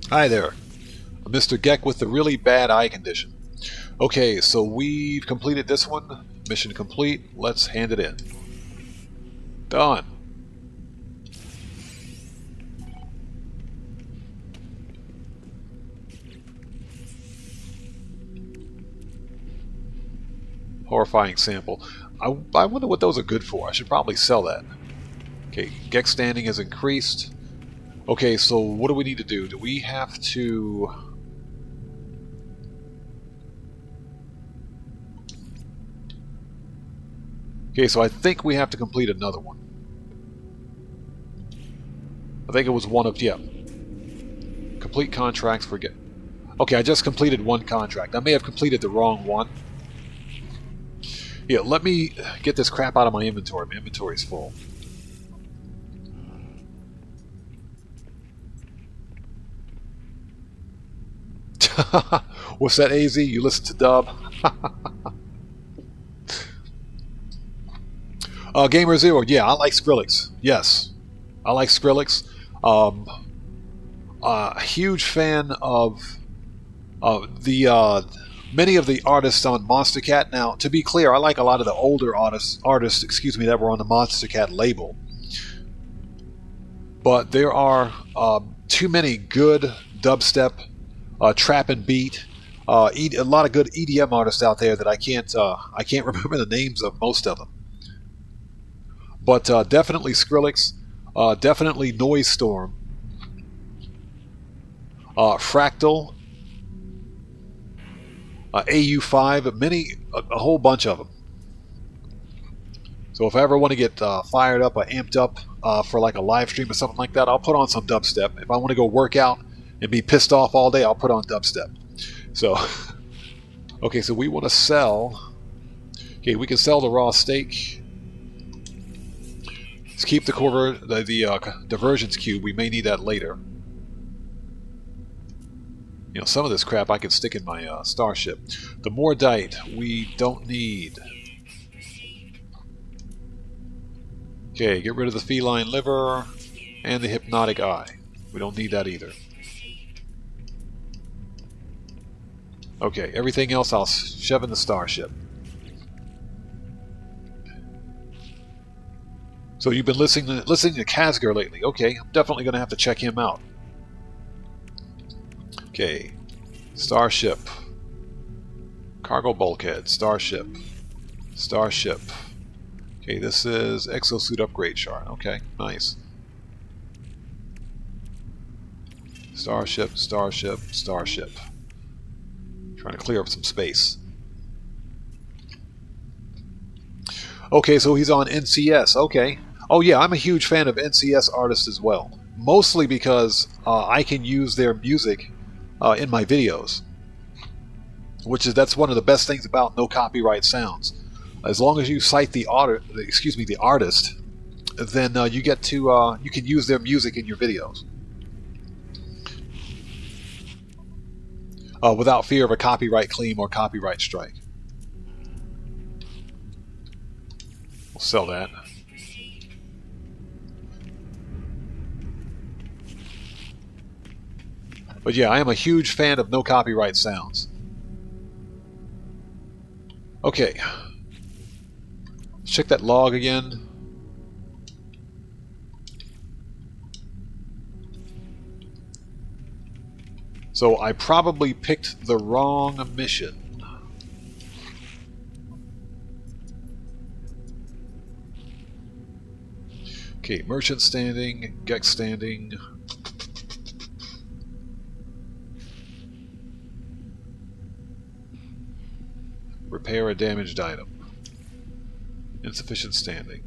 Hi there, Mr. Geck with the really bad eye condition. Okay, so we've completed this one. Mission complete. Let's hand it in. Done. Horrifying sample. I wonder what those are good for. I should probably sell that. Okay, Geck standing has increased. Okay, so what do we need to do? Do we have to... Okay, so I think we have to complete another one. I think it was one of... Yeah. Complete contracts for Geck. Okay, I just completed one contract. I may have completed the wrong one. Yeah, let me get this crap out of my inventory. My inventory's full. What's that, AZ? You listen to dub? Gamer Zero, yeah, I like Skrillex. Yes, I like Skrillex. A huge fan of the many of the artists on Monster Cat. Now, to be clear, I like a lot of the older artists, that were on the Monster Cat label. But there are too many good dubstep, trap and beat, a lot of good EDM artists out there that I can't remember the names of most of them. But definitely Skrillex, definitely Noise Storm, Fractal, AU5, a whole bunch of them. So if I ever want to get fired up or amped up for like a live stream or something like that, I'll put on some dubstep. If I want to go work out and be pissed off all day, I'll put on dubstep. So, okay, so we want to sell. Okay, we can sell the raw steak. Let's keep the diversions cube. We may need that later. You know, some of this crap I could stick in my starship. The Mordite we don't need. Okay, get rid of the feline liver and the hypnotic eye. We don't need that either. Okay, everything else I'll shove in the starship. So you've been listening to Kazgar lately. Okay, I'm definitely going to have to check him out. Okay, starship. Cargo bulkhead, starship. Starship. Okay, this is exosuit upgrade chart. Okay, nice. Starship, starship, starship. Trying to clear up some space. Okay, so he's on NCS. Okay. Oh yeah, I'm a huge fan of NCS artists as well. Mostly because I can use their music in my videos. That's one of the best things about no copyright sounds. As long as you cite the artist, then you get to you can use their music in your videos without fear of a copyright claim or copyright strike. We'll sell that. But yeah, I am a huge fan of no copyright sounds. Okay. Let's check that log again. So I probably picked the wrong mission. Okay, merchant standing, Gex standing. Repair a damaged item. Insufficient standing.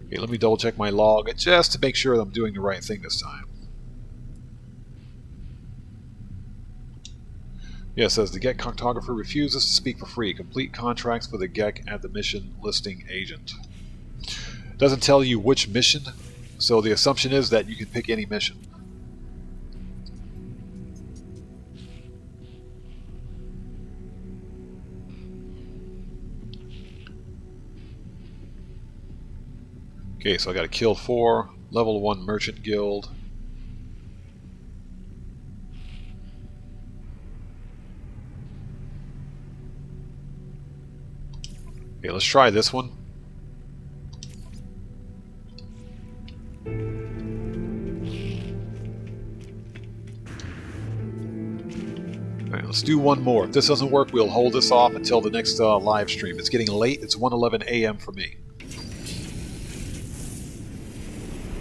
Okay, let me double check my log just to make sure that I'm doing the right thing this time. Yeah, it says the GEC cartographer refuses to speak for free. Complete contracts for the GEC at the mission listing agent. Doesn't tell you which mission, so the assumption is that you can pick any mission. Okay, so I got to kill 4, level 1 merchant guild. Okay, let's try this one. Alright, let's do one more. If this doesn't work, we'll hold this off until the next live stream. It's getting late. It's 1:11 a.m. for me.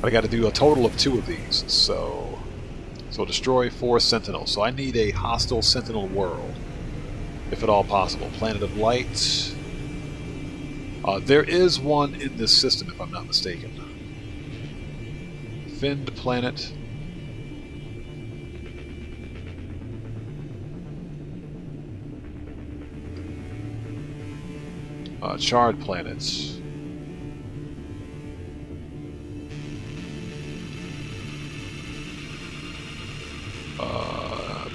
I got to do a total of 2 of these. So destroy 4 sentinels. So I need a hostile sentinel world, if at all possible. Planet of Light. There is one in this system, if I'm not mistaken. Finned planet. Charred planets.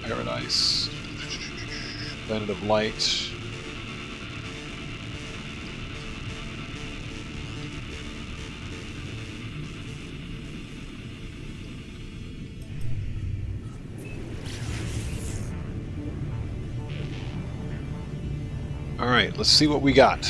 Paradise. Planet of Light. Alright, let's see what we got.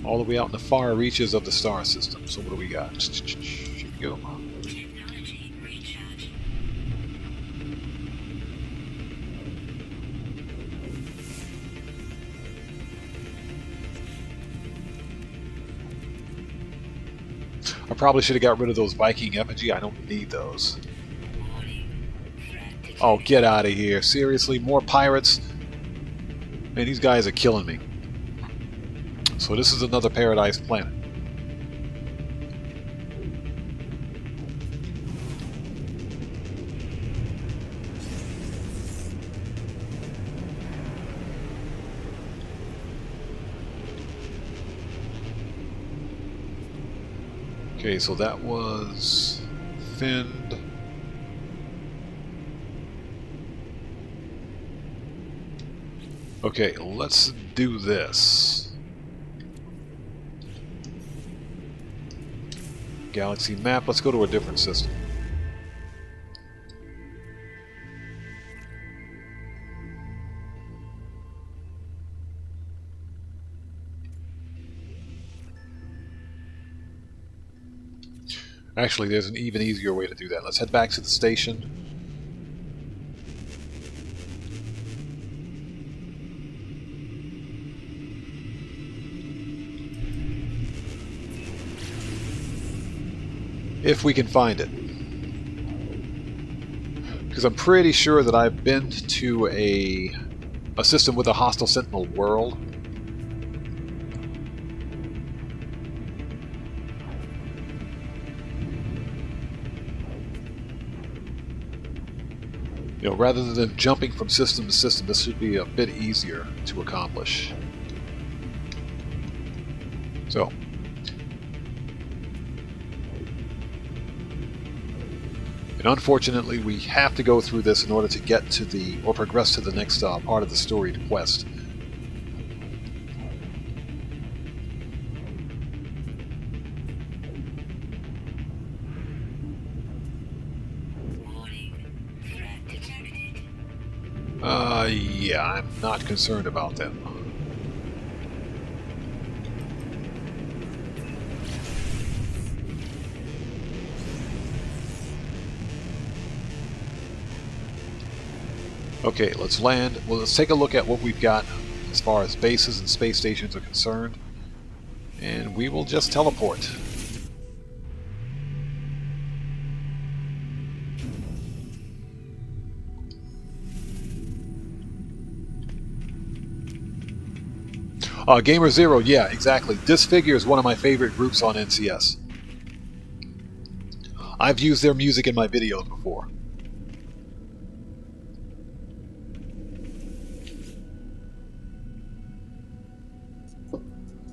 All the way out in the far reaches of the star system. So what do we got? Here we go. I probably should have got rid of those Viking effigy. I don't need those. Oh, get out of here. Seriously, more pirates? Man, these guys are killing me. So this is another paradise planet. Okay, so that was Finned. Okay, let's do this. Galaxy map, let's go to a different system. Actually, there's an even easier way to do that. Let's head back to the station. If we can find it. Because I'm pretty sure that I've been to a system with a hostile sentinel world. You know, rather than jumping from system to system, this should be a bit easier to accomplish. So, and unfortunately, we have to go through this in order to get to the, or progress to the next part of the storied quest. Yeah, I'm not concerned about them. Okay, let's land. Well, let's take a look at what we've got as far as bases and space stations are concerned. And we will just teleport. Gamer Zero, yeah, exactly. Disfigure is one of my favorite groups on NCS. I've used their music in my videos before.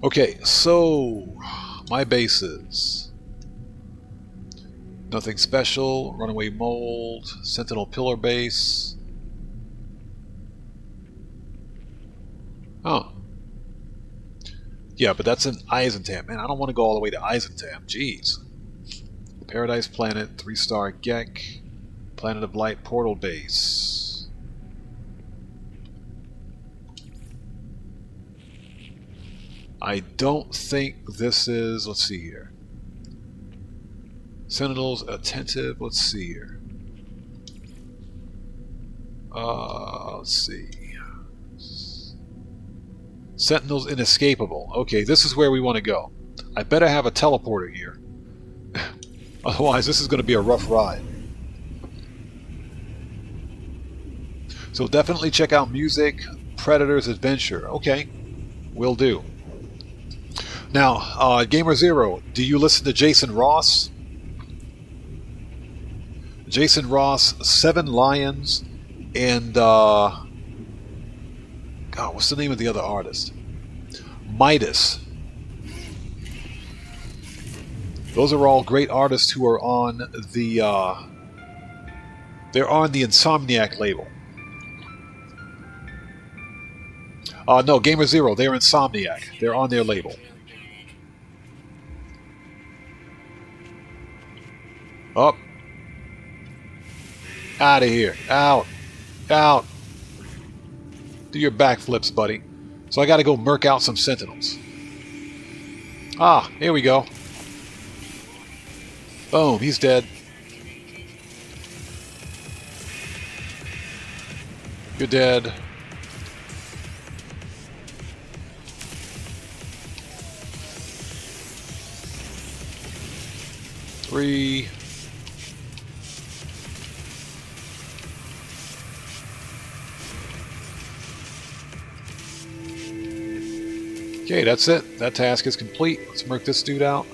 Okay, so my bases. Nothing special. Runaway Mold. Sentinel Pillar Base. Oh. Yeah, but that's in Eisentam. Man, I don't want to go all the way to Eisentam. Jeez. Paradise Planet, 3-star Gek. Planet of Light Portal Base. I don't think this is... Let's see here. Sentinels Attentive. Let's see here. Let's see. Sentinels Inescapable. Okay, this is where we want to go. I better have a teleporter here. Otherwise, this is going to be a rough ride. So definitely check out music, Predator's Adventure. Okay, will do. Now, Gamer Zero, do you listen to Jason Ross? Jason Ross, Seven Lions, and God, what's the name of the other artist? Midas. Those are all great artists who are on the they're on the Insomniac label. No, Gamer Zero, they're Insomniac. They're on their label. Up. Out of here. Out. Out. Do your backflips, buddy. So I got to go murk out some sentinels. Ah, here we go. Boom, he's dead. You're dead. Three. Okay, that's it. That task is complete. Let's mark this dude out.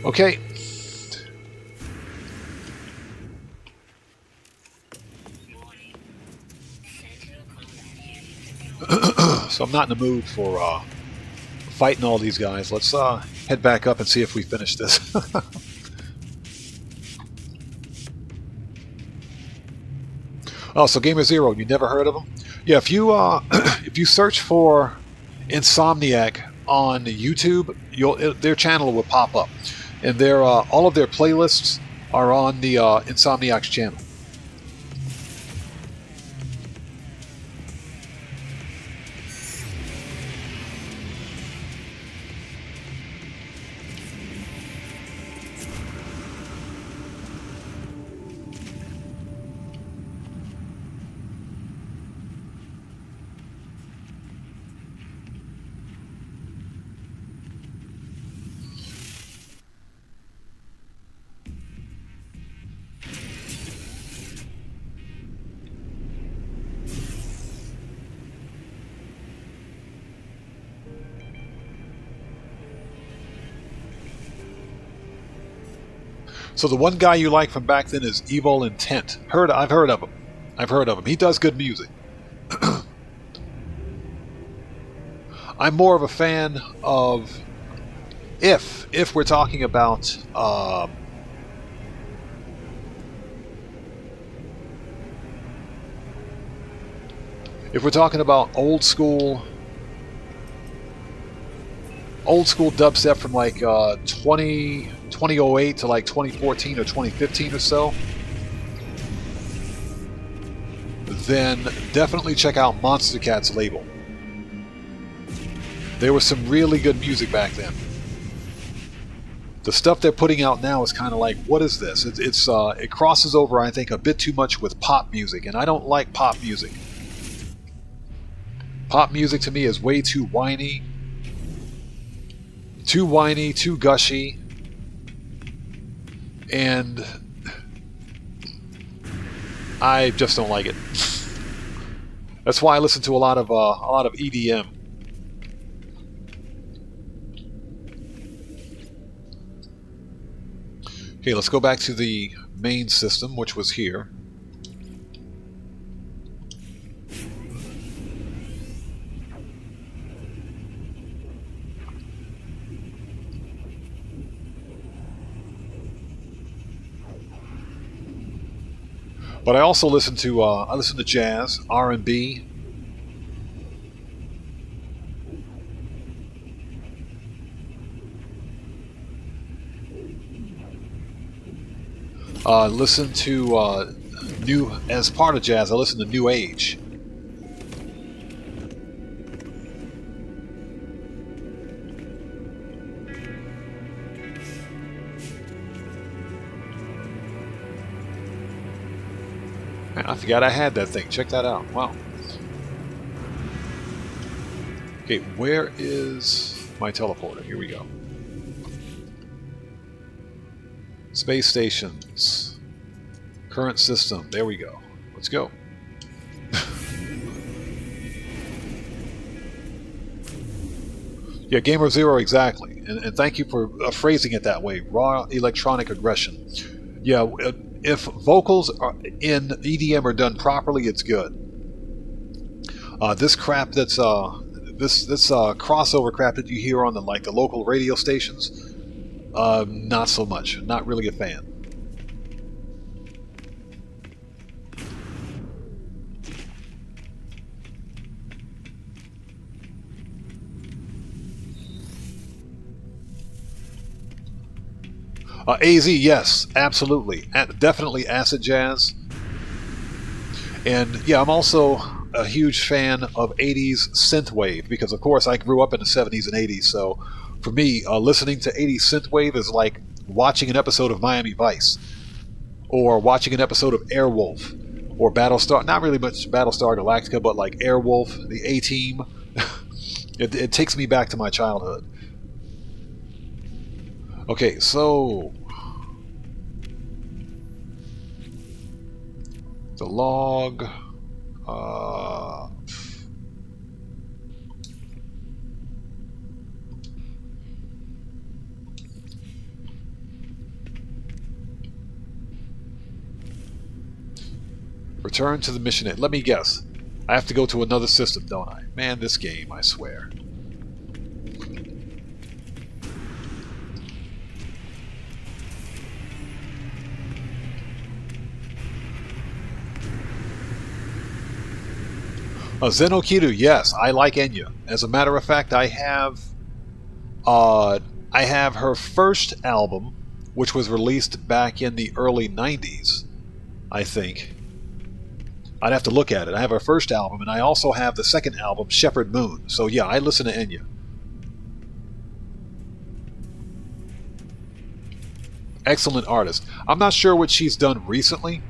Okay. So I'm not in the mood for fighting all these guys. Let's head back up and see if we finish this. Oh, so Gamer Zero, you never heard of them? Yeah, if you if you search for Insomniac on YouTube, their channel will pop up, and all of their playlists are on the Insomniac's channel. So the one guy you like from back then is Evil Intent. I've heard of him. I've heard of him. He does good music. I'm more of a fan of if we're talking about old school dubstep from like 2008 to like 2014 or 2015 or so, then definitely check out Monster Cat's label. There was some really good music back then. The stuff they're putting out now is kind of like, what is this? It crosses over, I think, a bit too much with pop music, and I don't like pop music. Pop music to me is way too whiny, too gushy, and I just don't like it. That's why I listen to a lot of EDM. Okay, let's go back to the main system, which was here. But I also listen to jazz, R&B. Listen to as part of jazz, I listen to New Age. Man, I forgot I had that thing. Check that out. Wow. Okay, where is my teleporter? Here we go. Space stations. Current system. There we go. Let's go. Yeah, Gamer Zero, exactly. And thank you for phrasing it that way. Raw electronic aggression. Yeah, if vocals in EDM are done properly, it's good. This crap that's this crossover crap that you hear on the local radio stations, not so much. Not really a fan. AZ, yes, absolutely. Definitely acid jazz. And yeah, I'm also a huge fan of 80s synthwave because, of course, I grew up in the 70s and 80s. So for me, listening to 80s synthwave is like watching an episode of Miami Vice or watching an episode of Airwolf or Battlestar. Not really much Battlestar Galactica, but like Airwolf, the A-Team. It takes me back to my childhood. Okay, so the log. Return to the mission end. Let me guess. I have to go to another system, don't I? Man, this game, I swear. Zenokiru, yes, I like Enya. As a matter of fact, I have her first album, which was released back in the early 90s, I think. I'd have to look at it. I have her first album, and I also have the second album, Shepherd Moon. So yeah, I listen to Enya. Excellent artist. I'm not sure what she's done recently,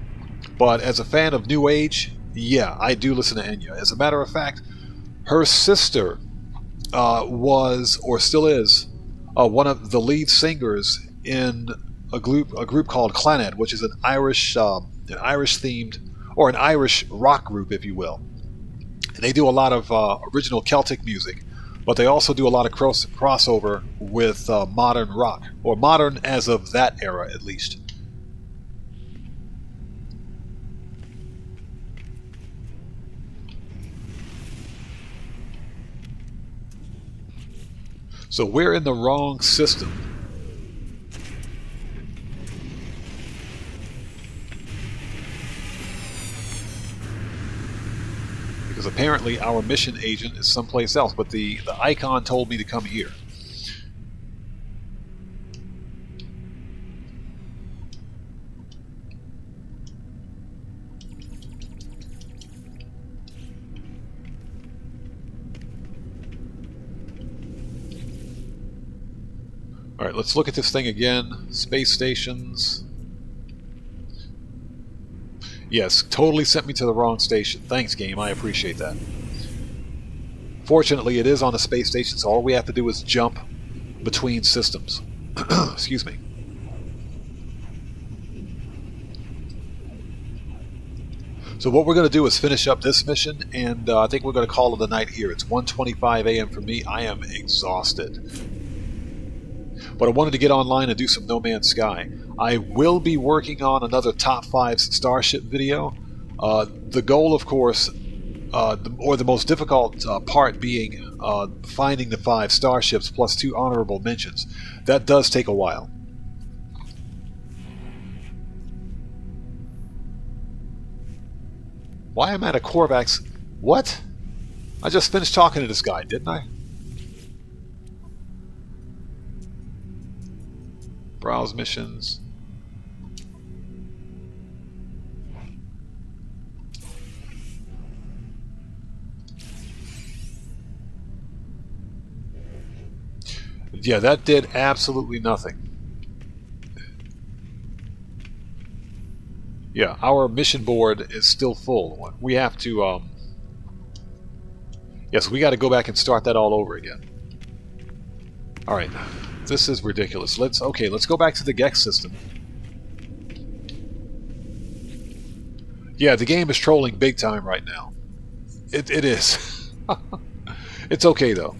but as a fan of New Age, yeah, I do listen to Enya. As a matter of fact, her sister was, or still is, one of the lead singers in a group called Clannad, which is an Irish-themed, or an Irish rock group, if you will. And they do a lot of original Celtic music, but they also do a lot of crossover with modern rock, or modern as of that era, at least. So we're in the wrong system. Because apparently our mission agent is someplace else, but the icon told me to come here. Alright, let's look at this thing again. Space stations. Yes, totally sent me to the wrong station. Thanks, game. I appreciate that. Fortunately, it is on a space station, so all we have to do is jump between systems. Excuse me. So what we're going to do is finish up this mission, and I think we're going to call it a night here. It's 1:25 a.m. for me. I am exhausted. But I wanted to get online and do some No Man's Sky. I will be working on another Top 5 Starship video. The goal, of course, or the most difficult part being finding the 5 starships plus 2 honorable mentions. That does take a while. Why am I at a Korvax? What? I just finished talking to this guy, didn't I? Browse missions. Yeah, that did absolutely nothing. Yeah, our mission board is still full. We have to, yes, we got to go back and start that all over again. All right. This is ridiculous. Let's go back to the Gex system. Yeah, the game is trolling big time right now. It is. It's okay though.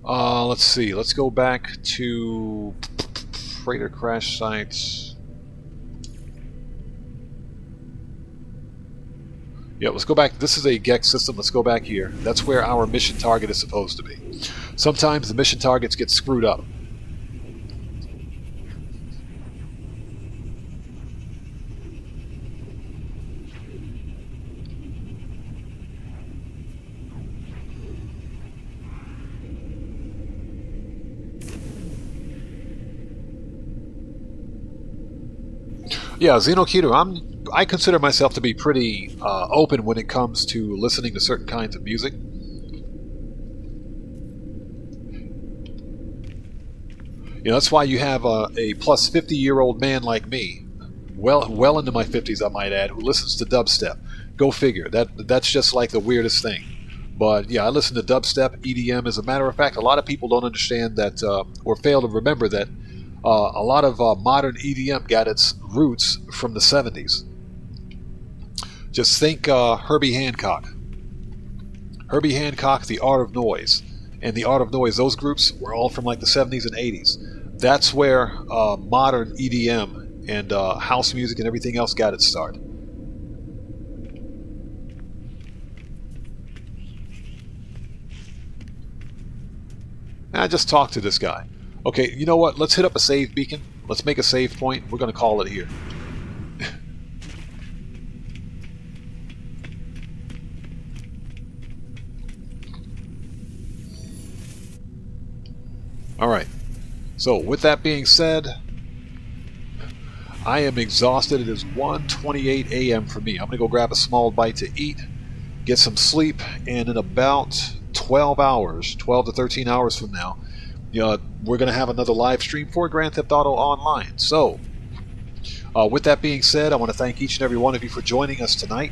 Let's see. Let's go back to freighter crash sites. Yeah, let's go back. This is a Gex system. Let's go back here. That's where our mission target is supposed to be. Sometimes the mission targets get screwed up. Yeah, Xenokiru, I consider myself to be pretty open when it comes to listening to certain kinds of music. You know, that's why you have a plus 50-year-old man like me, well into my 50s, I might add, who listens to dubstep. Go figure. That's just like the weirdest thing. But yeah, I listen to dubstep, EDM. As a matter of fact, a lot of people don't understand that or fail to remember that A lot of modern EDM got its roots from the 70s. Just think Herbie Hancock. Herbie Hancock, The Art of Noise. And The Art of Noise, those groups were all from like the 70s and 80s. That's where modern EDM and house music and everything else got its start. I just talked to this guy. Okay, you know what? Let's hit up a save beacon. Let's make a save point. We're going to call it here. Alright, so with that being said, I am exhausted. It is 1:28 a.m. for me. I'm going to go grab a small bite to eat, get some sleep, and in about 12 hours, 12 to 13 hours from now, we're going to have another live stream for Grand Theft Auto Online. So, with that being said, I want to thank each and every one of you for joining us tonight.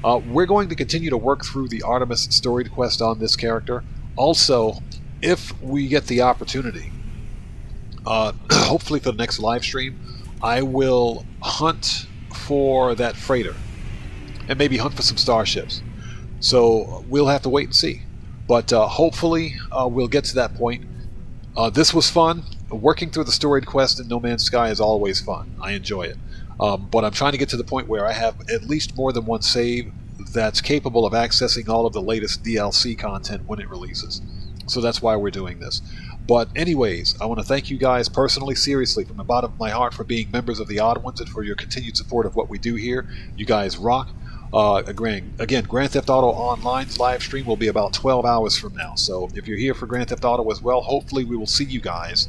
We're going to continue to work through the Artemis story quest on this character. Also, if we get the opportunity, hopefully for the next live stream, I will hunt for that freighter and maybe hunt for some starships. So we'll have to wait and see. But hopefully we'll get to that point. This was fun. Working through the storied quest in No Man's Sky is always fun. I enjoy it. But I'm trying to get to the point where I have at least more than one save that's capable of accessing all of the latest DLC content when it releases. So that's why we're doing this. But anyways, I want to thank you guys personally, seriously, from the bottom of my heart for being members of the Odd Ones and for your continued support of what we do here. You guys rock. Again, Grand Theft Auto Online's live stream will be about 12 hours from now. So if you're here for Grand Theft Auto as well, hopefully we will see you guys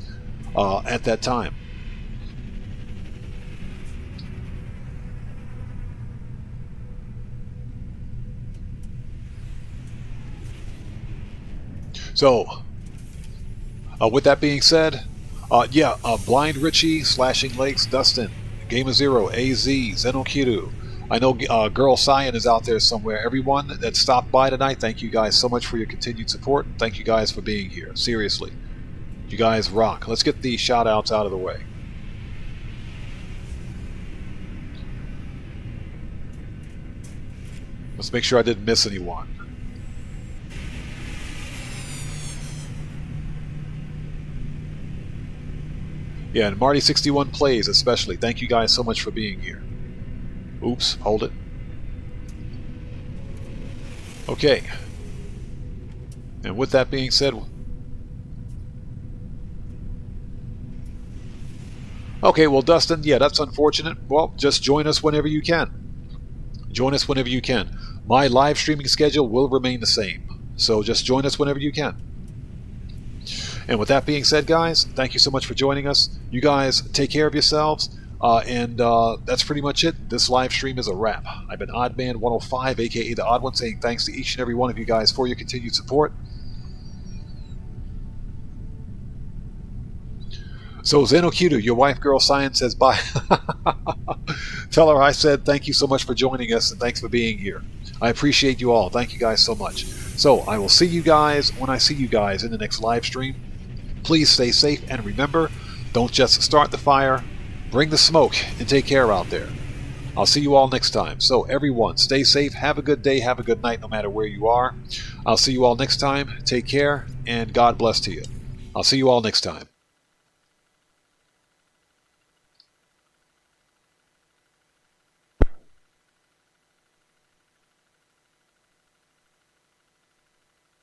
at that time. So, with that being said, Blind Richie, Slashing Lakes, Dustin, Gamer Zero, AZ, Zenokiru. I know Girl Cyan is out there somewhere. Everyone that stopped by tonight, thank you guys so much for your continued support. Thank you guys for being here. Seriously. You guys rock. Let's get the shout-outs out of the way. Let's make sure I didn't miss anyone. Yeah, and Marty61 Plays especially. Thank you guys so much for being here. Oops, hold it. Okay. And with that being said... Okay, well, Dustin, yeah, that's unfortunate. Well, just join us whenever you can. Join us whenever you can. My live streaming schedule will remain the same. So just join us whenever you can. And with that being said, guys, thank you so much for joining us. You guys take care of yourselves. And that's pretty much it. This live stream is a wrap. I've been OddMan105, aka The Odd One, saying thanks to each and every one of you guys for your continued support. So Zenokiru, your wife Girl Science says bye. Tell her I said thank you so much for joining us and thanks for being here. I appreciate you all. Thank you guys so much. So I will see you guys when I see you guys in the next live stream. Please stay safe and remember, don't just start the fire, bring the smoke and take care out there. I'll see you all next time. So everyone, stay safe, have a good day, have a good night no matter where you are. I'll see you all next time. Take care and God bless to you. I'll see you all next time.